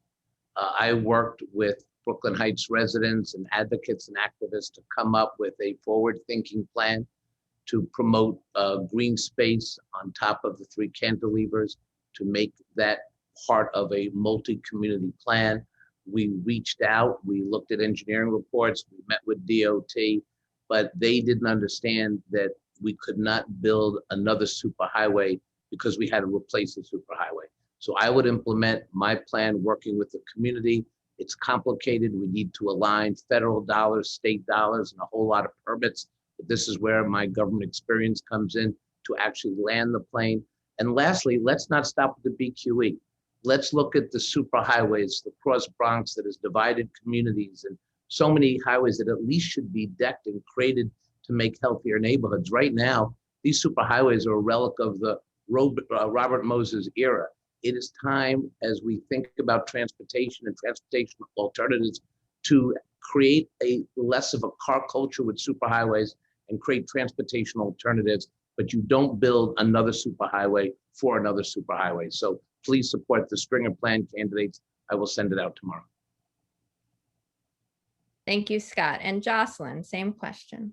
I worked with Brooklyn Heights residents and advocates and activists to come up with a forward-thinking plan to promote green space on top of the 3 cantilevers, to make that part of a multi-community plan. We reached out, we looked at engineering reports, we met with DOT, but they didn't understand that we could not build another superhighway because we had to replace the superhighway. So I would implement my plan working with the community. It's complicated. We need to align federal dollars, state dollars, and a whole lot of permits. But this is where my government experience comes in to actually land the plane. And lastly, let's not stop with the BQE. Let's look at the superhighways, the Cross Bronx that has divided communities, and so many highways that at least should be decked and created to make healthier neighborhoods. Right now, these superhighways are a relic of the Robert Moses era. It is time, as we think about transportation and transportation alternatives, to create a less of a car culture with superhighways and create transportation alternatives, but you don't build another superhighway for another superhighway. So please support the Stringer plan candidates. I will send it out tomorrow. Thank you, Scott. And Jocelyn, same question.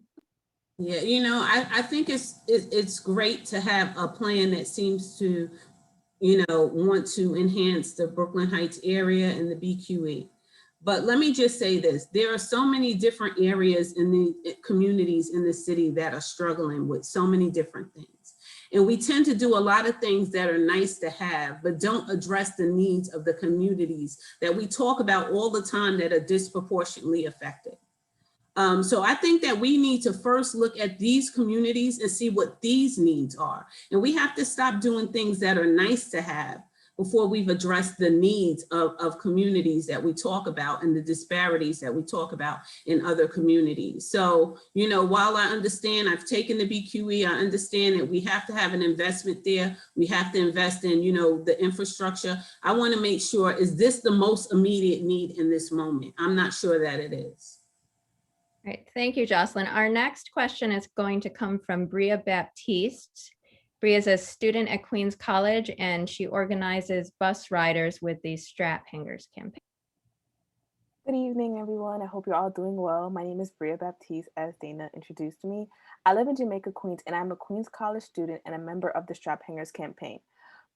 Yeah, you know, I think it's great to have a plan that seems to, you know, want to enhance the Brooklyn Heights area and the BQE. But let me just say this, there are so many different areas in the communities in the city that are struggling with so many different things. And we tend to do a lot of things that are nice to have, but don't address the needs of the communities that we talk about all the time that are disproportionately affected. So I think that we need to first look at these communities and see what these needs are. And we have to stop doing things that are nice to have before we've addressed the needs of communities that we talk about and the disparities that we talk about in other communities. So, you know, while I understand I've taken the BQE, I understand that we have to have an investment there. We have to invest in, you know, the infrastructure. I want to make sure, is this the most immediate need in this moment? I'm not sure that it is. Right. Thank you, Jocelyn. Our next question is going to come from Bria Baptiste. Bria is a student at Queens College, and she organizes bus riders with the Straphangers campaign. Good evening, everyone. I hope you're all doing well. My name is Bria Baptiste, as Dana introduced me. I live in Jamaica, Queens, and I'm a Queens College student and a member of the Straphangers campaign.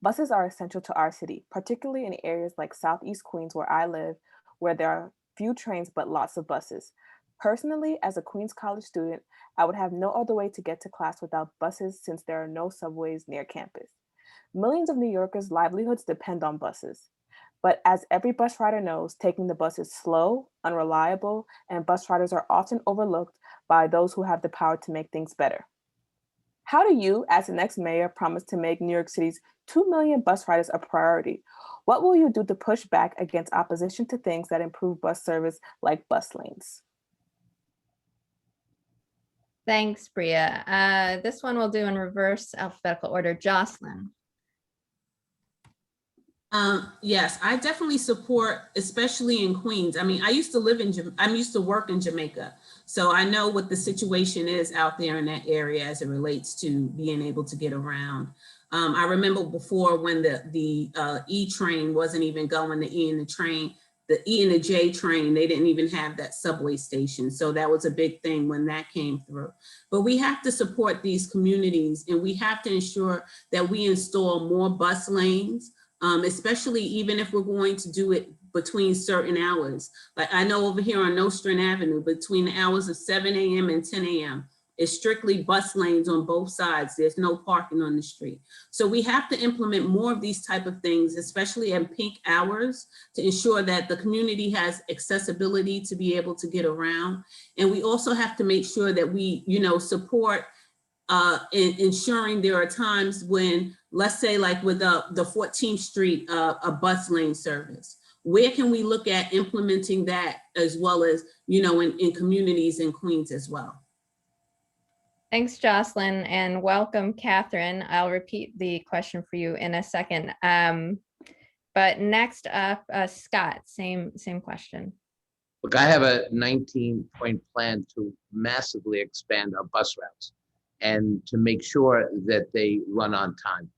Buses are essential to our city, particularly in areas like Southeast Queens, where I live, where there are few trains but lots of buses. Personally, as a Queens College student, I would have no other way to get to class without buses since there are no subways near campus. Millions of New Yorkers' livelihoods depend on buses. But as every bus rider knows, taking the bus is slow, unreliable, and bus riders are often overlooked by those who have the power to make things better. How do you, as the next mayor, promise to make New York City's 2 million bus riders a priority? What will you do to push back against opposition to things that improve bus service like bus lanes? Thanks, Bria. This one we'll do in reverse alphabetical order. Jocelyn. Yes, I definitely support, especially in Queens. I mean, I used to work in Jamaica. So I know what the situation is out there in that area as it relates to being able to get around. I remember before when the E train wasn't even going, the E and the J train, they didn't even have that subway station. So that was a big thing when that came through. But we have to support these communities, and we have to ensure that we install more bus lanes, especially even if we're going to do it between certain hours. Like I know over here on Nostrand Avenue, between the hours of 7 a.m. and 10 a.m., it's strictly bus lanes on both sides. There's no parking on the street. So we have to implement more of these type of things, especially at peak hours, to ensure that the community has accessibility to be able to get around. And we also have to make sure that we, support in ensuring there are times when, let's say like with the 14th Street, a bus lane service. Where can we look at implementing that as well as, in communities in Queens as well? Thanks, Jocelyn, and welcome, Catherine. I'll repeat the question for you in a second. But next up, Scott, same question. Look, I have a 19-point plan to massively expand our bus routes and to make sure that they run on time.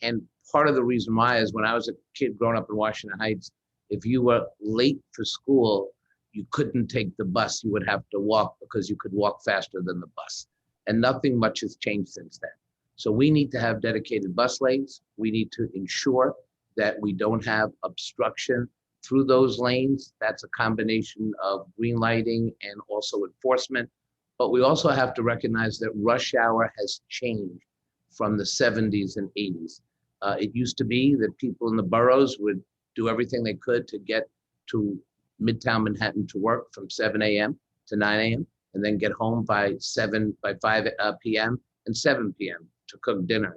And part of the reason why is when I was a kid growing up in Washington Heights, if you were late for school, you couldn't take the bus. You would have to walk because you could walk faster than the bus. And nothing much has changed since then. So we need to have dedicated bus lanes. We need to ensure that we don't have obstruction through those lanes. That's a combination of green lighting and also enforcement. But we also have to recognize that rush hour has changed from the 70s and 80s. It used to be that people in the boroughs would do everything they could to get to Midtown Manhattan to work from 7 a.m. to 9 a.m. and then get home by 5 p.m. and 7 p.m. to cook dinner.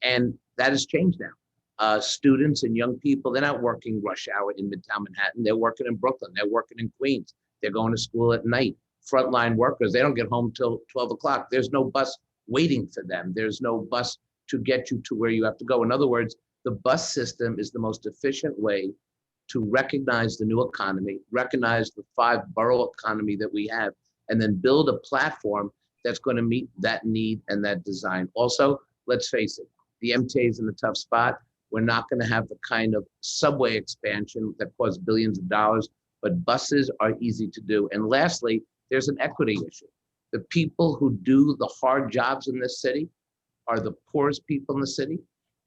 And that has changed now. Students and young people, they're not working rush hour in Midtown Manhattan. They're working in Brooklyn. They're working in Queens. They're going to school at night. Frontline workers, they don't get home till 12 o'clock. There's no bus waiting for them. There's no bus to get you to where you have to go. In other words, the bus system is the most efficient way to recognize the new economy, recognize the 5 borough economy that we have, and then build a platform that's going to meet that need and that design. Also, let's face it, the MTA is in a tough spot. We're not going to have the kind of subway expansion that costs billions of dollars, but buses are easy to do. And lastly, there's an equity issue. The people who do the hard jobs in this city are the poorest people in the city,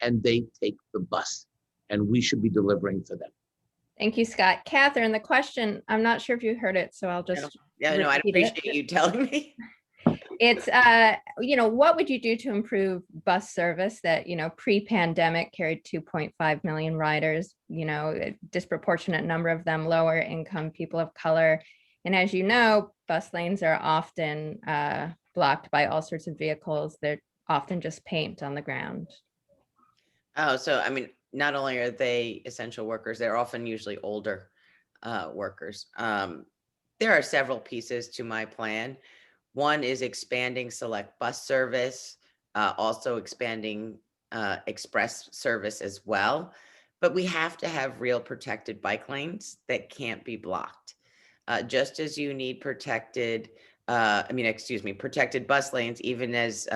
and they take the bus, and we should be delivering for them. Thank you, Scott. Catherine, the question, I'm not sure if you heard it, so I'll just no, I appreciate you telling me. It's, what would you do to improve bus service that, pre-pandemic carried 2.5 million riders, a disproportionate number of them lower income people of color. And as you know, bus lanes are often blocked by all sorts of vehicles. They're often just paint on the ground. Oh, so I mean, not only are they essential workers, they're often usually older workers. There are several pieces to my plan. One is expanding select bus service, also expanding express service as well. But we have to have real protected bike lanes that can't be blocked. Just as you need protected bus lanes, even as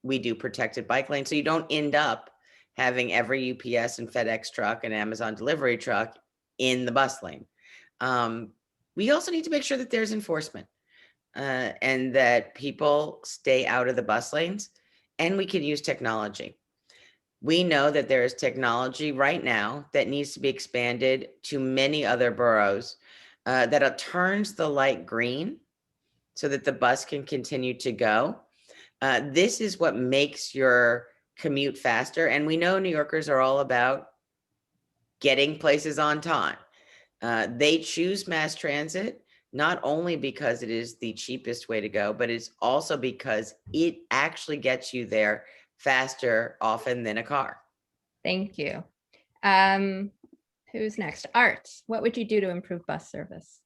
we do protected bike lanes. So you don't end up having every UPS and FedEx truck and Amazon delivery truck in the bus lane. We also need to make sure that there's enforcement and that people stay out of the bus lanes, and we can use technology. We know that there is technology right now that needs to be expanded to many other boroughs that turns the light green so that the bus can continue to go. This is what makes your commute faster. And we know New Yorkers are all about getting places on time. They choose mass transit not only because it is the cheapest way to go, but it's also because it actually gets you there faster often than a car. Thank you. Who's next? Art, what would you do to improve bus service?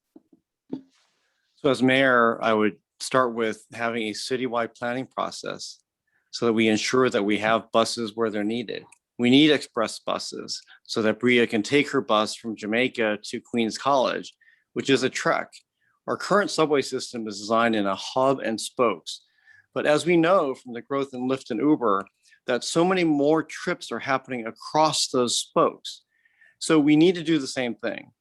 So as mayor, I would start with having a citywide planning process so that we ensure that we have buses where they're needed. We need express buses so that Bria can take her bus from Jamaica to Queens College, which is a trek. Our current subway system is designed in a hub and spokes. But as we know from the growth in Lyft and Uber, that so many more trips are happening across those spokes. So we need to do the same thing.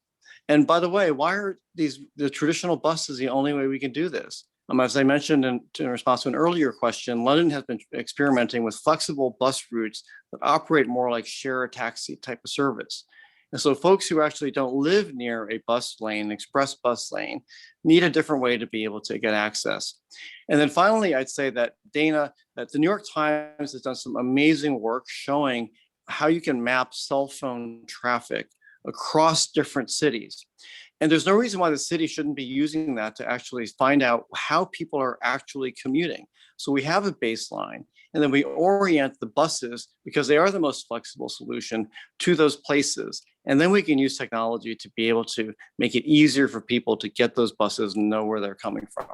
And by the way, why are the traditional buses the only way we can do this? As I mentioned in response to an earlier question, London has been experimenting with flexible bus routes that operate more like share a taxi type of service. And so folks who actually don't live near a bus lane, express bus lane, need a different way to be able to get access. And then finally, I'd say that Dana, that the New York Times has done some amazing work showing how you can map cell phone traffic across different cities. And there's no reason why the city shouldn't be using that to actually find out how people are actually commuting. So we have a baseline, and then we orient the buses, because they are the most flexible solution, to those places. And then we can use technology to be able to make it easier for people to get those buses and know where they're coming from.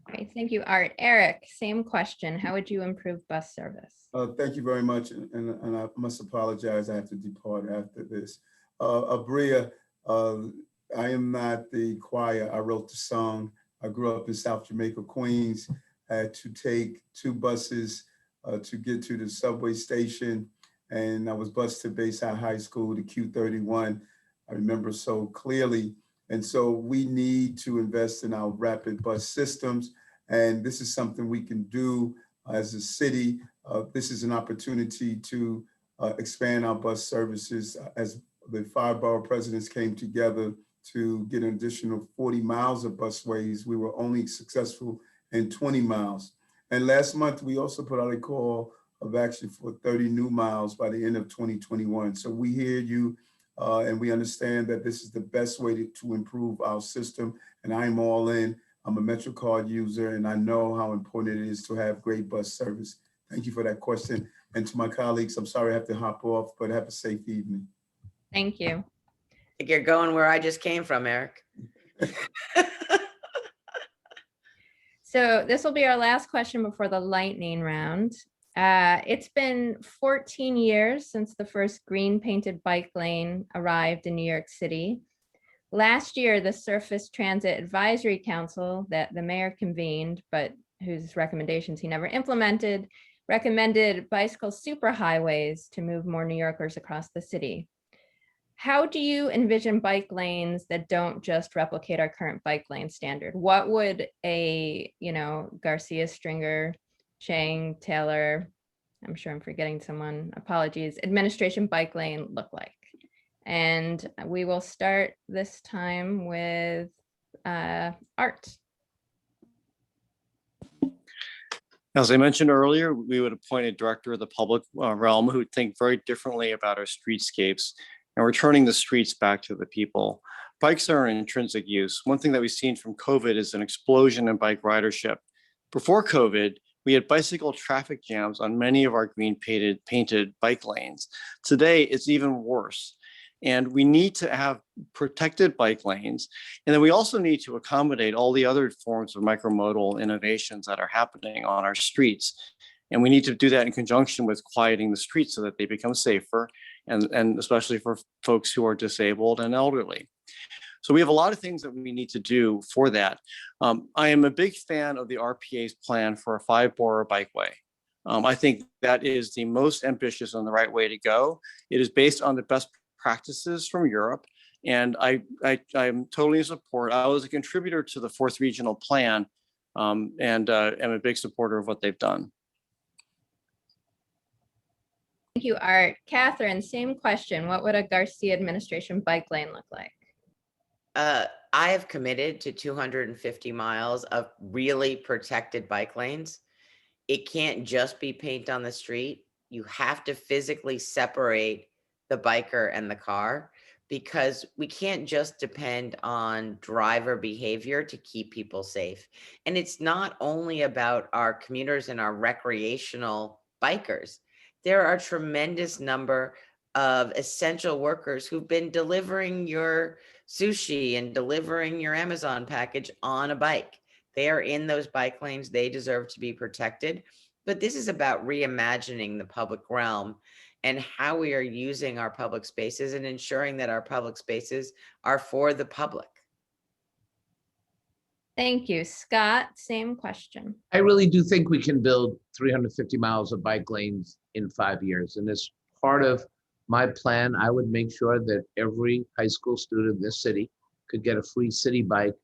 Great, thank you, Art. Eric, same question. How would you improve bus service? Thank you very much. And I must apologize. I have to depart after this. Bria, I am not the choir. I wrote the song. I grew up in South Jamaica, Queens. I had to take 2 buses to get to the subway station. And I was bused to Bayside High School, the Q31. I remember so clearly. And so we need to invest in our rapid bus systems. And this is something we can do as a city. This is an opportunity to expand our bus services as the 5 borough presidents came together to get an additional 40 miles of busways. We were only successful in 20 miles. And last month, we also put out a call of action for 30 new miles by the end of 2021. So we hear you and we understand that this is the best way to improve our system. And I'm all in. I'm a MetroCard user, and I know how important it is to have great bus service. Thank you for that question. And to my colleagues, I'm sorry I have to hop off, but have a safe evening. Thank you. I think you're going where I just came from, Eric. So this will be our last question before the lightning round. It's been 14 years since the first green painted bike lane arrived in New York City. Last year, the Surface Transit Advisory Council that the mayor convened, but whose recommendations he never implemented, recommended bicycle superhighways to move more New Yorkers across the city. How do you envision bike lanes that don't just replicate our current bike lane standard? What would a, Garcia, Stringer, Chang, Taylor, I'm sure I'm forgetting someone, apologies, administration bike lane look like? And we will start this time with Art. As I mentioned earlier, we would appoint a director of the public realm who would think very differently about our streetscapes and returning the streets back to the people. Bikes are an intrinsic use. One thing that we've seen from COVID is an explosion in bike ridership. Before COVID, we had bicycle traffic jams on many of our green painted bike lanes. Today, it's even worse. And we need to have protected bike lanes. And then we also need to accommodate all the other forms of micromodal innovations that are happening on our streets. And we need to do that in conjunction with quieting the streets so that they become safer, and especially for folks who are disabled and elderly. So we have a lot of things that we need to do for that. I am a big fan of the RPA's plan for a 5-borough bikeway. I think that is the most ambitious and the right way to go. It is based on the best practices from Europe, and I'm totally in support. I was a contributor to the 4th regional plan, and am a big supporter of what they've done. Thank you, Art. Catherine, same question. What would a Garcia administration bike lane look like? I have committed to 250 miles of really protected bike lanes. It can't just be paint on the street. You have to physically separate the biker and the car, because we can't just depend on driver behavior to keep people safe. And it's not only about our commuters and our recreational bikers. There are a tremendous number of essential workers who've been delivering your sushi and delivering your Amazon package on a bike. They are in those bike lanes. They deserve to be protected. But this is about reimagining the public realm and how we are using our public spaces and ensuring that our public spaces are for the public. Thank you. Scott, same question. I really do think we can build 350 miles of bike lanes in 5 years. And as part of my plan, I would make sure that every high school student in this city could get a free city bike.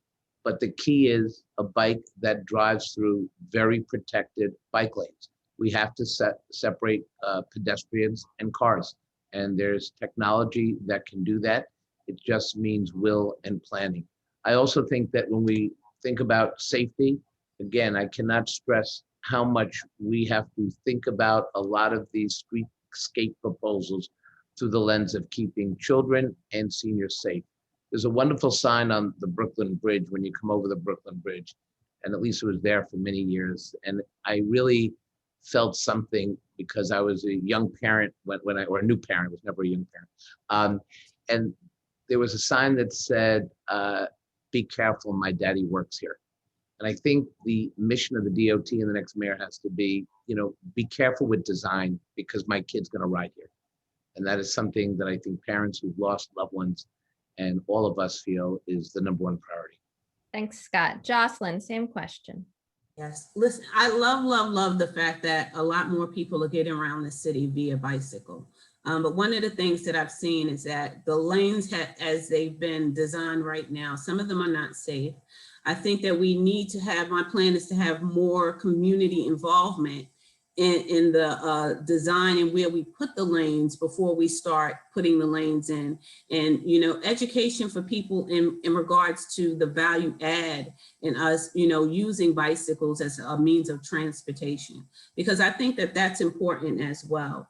But the key is a bike that drives through very protected bike lanes. We have to separate pedestrians and cars. And there's technology that can do that. It just means will and planning. I also think that when we think about safety, again, I cannot stress how much we have to think about a lot of these streetscape proposals through the lens of keeping children and seniors safe. There's a wonderful sign on the Brooklyn Bridge when you come over the Brooklyn Bridge, and at least it was there for many years. And I really felt something because I was a young parent or a new parent, I was never a young parent. And there was a sign that said, be careful, my daddy works here. And I think the mission of the DOT and the next mayor has to be, be careful with design because my kid's gonna ride here. And that is something that I think parents who've lost loved ones and all of us feel is the number one priority. Thanks, Scott. Jocelyn, same question. Yes, listen, I love the fact that a lot more people are getting around the city via bicycle. But one of the things that I've seen is that the lanes as they've been designed right now, some of them are not safe. I think that we need to have, my plan is to have more community involvement in the design and where we put the lanes before we start putting the lanes in. And, education for people in regards to the value add in us, using bicycles as a means of transportation, because I think that that's important as well.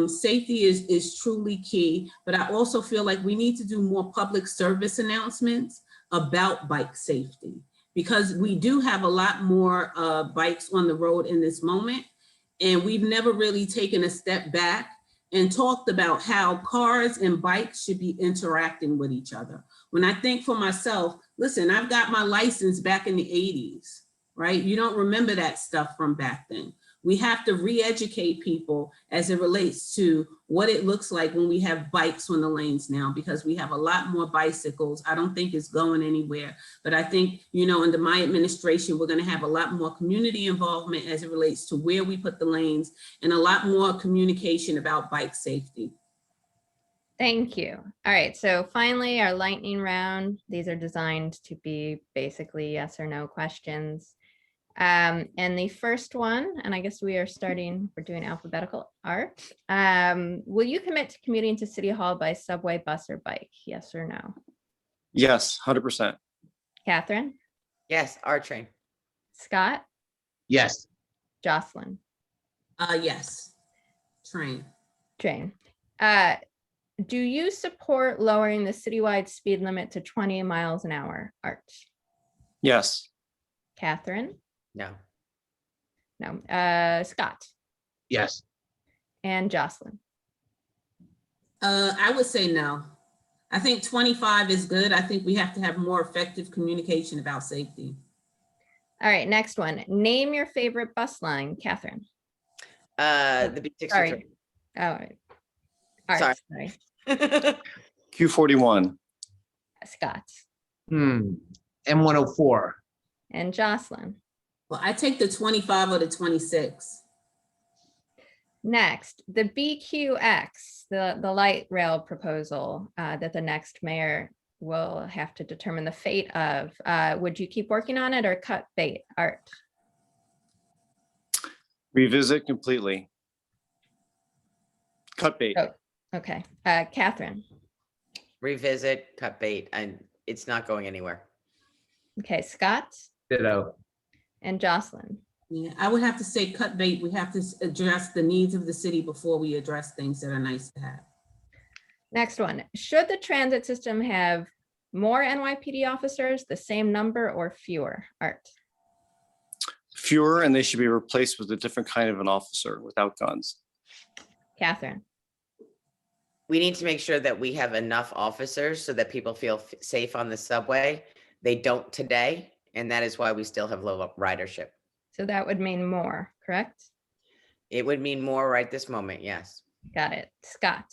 Safety is truly key, but I also feel like we need to do more public service announcements about bike safety, because we do have a lot more bikes on the road in this moment. And we've never really taken a step back and talked about how cars and bikes should be interacting with each other. When I think for myself, listen, I've got my license back in the 80s, right? You don't remember that stuff from back then. We have to re-educate people as it relates to what it looks like when we have bikes on the lanes now, because we have a lot more bicycles. I don't think it's going anywhere, but I think, under my administration, we're going to have a lot more community involvement as it relates to where we put the lanes and a lot more communication about bike safety. Thank you. All right, so finally, our lightning round. These are designed to be basically yes or no questions. And the first one, and I guess we're doing alphabetical art. Will you commit to commuting to City Hall by subway, bus, or bike? Yes or no? Yes, 100%. Catherine? Yes, our train. Scott? Yes. Jocelyn? Yes, train. Train. Do you support lowering the citywide speed limit to 20 miles an hour, Art? Yes. Catherine? No. No. Scott? Yes. And Jocelyn? I would say no. I think 25 is good. I think we have to have more effective communication about safety. All right, next one. Name your favorite bus line, Catherine. The B63. Sorry. All right. Sorry. Q41. Scott. M104. And Jocelyn. Well, I take the 25 or the 26. Next, the BQX, the light rail proposal that the next mayor will have to determine the fate of. Would you keep working on it or cut bait, Art? Revisit completely. Cut bait. Oh, okay. Catherine. Revisit, cut bait, and it's not going anywhere. Okay, Scott. Ditto. And Jocelyn. Yeah, I would have to say cut bait. We have to address the needs of the city before we address things that are nice to have. Next one, should the transit system have more NYPD officers, the same number, or fewer? Art. Fewer, and they should be replaced with a different kind of an officer without guns. Catherine. We need to make sure that we have enough officers so that people feel safe on the subway. They don't today, and that is why we still have low ridership. So that would mean more, correct? It would mean more right this moment, yes. Got it. Scott.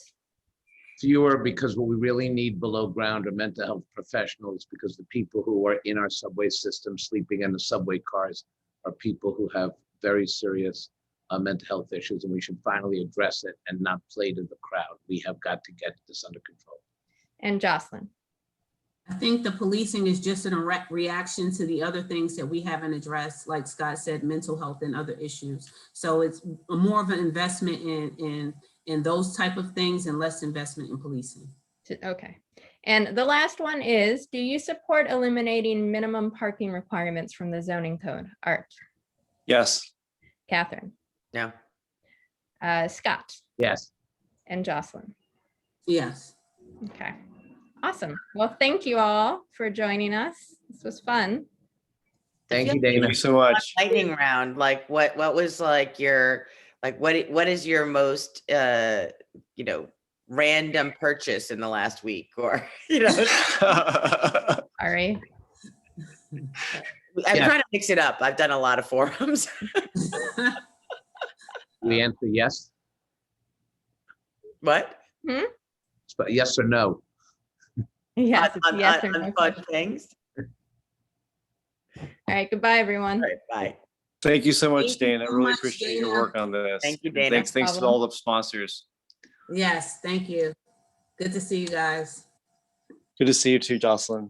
Fewer, because what we really need below ground are mental health professionals, because the people who are in our subway system sleeping in the subway cars are people who have very serious mental health issues, and we should finally address it and not play to the crowd. We have got to get this under control. And Jocelyn. I think the policing is just a reaction to the other things that we haven't addressed, like Scott said, mental health and other issues. So it's more of an investment in those type of things and less investment in policing. Okay. And the last one is, do you support eliminating minimum parking requirements from the zoning code? Art. Yes. Catherine. No. Scott. Yes. And Jocelyn. Yes. Okay. Awesome. Well, thank you all for joining us. This was fun. Thank you, Thank Dana. you so much. Lightning round. Like what was like your, like what is your most random purchase in the last week, or Sorry. I'm trying to mix it up. I've done a lot of forums. We answer yes. What? But yes or no. Yes, it's yes or on no fun question. things. All right. Goodbye, everyone. All right, bye. Thank you so much, Thank you Dana. I so really much, appreciate Dana. your work on this. Thank you, And Dana. Thanks to Problem. all the sponsors. Yes, thank you. Good to see you guys. Good to see you too, Jocelyn.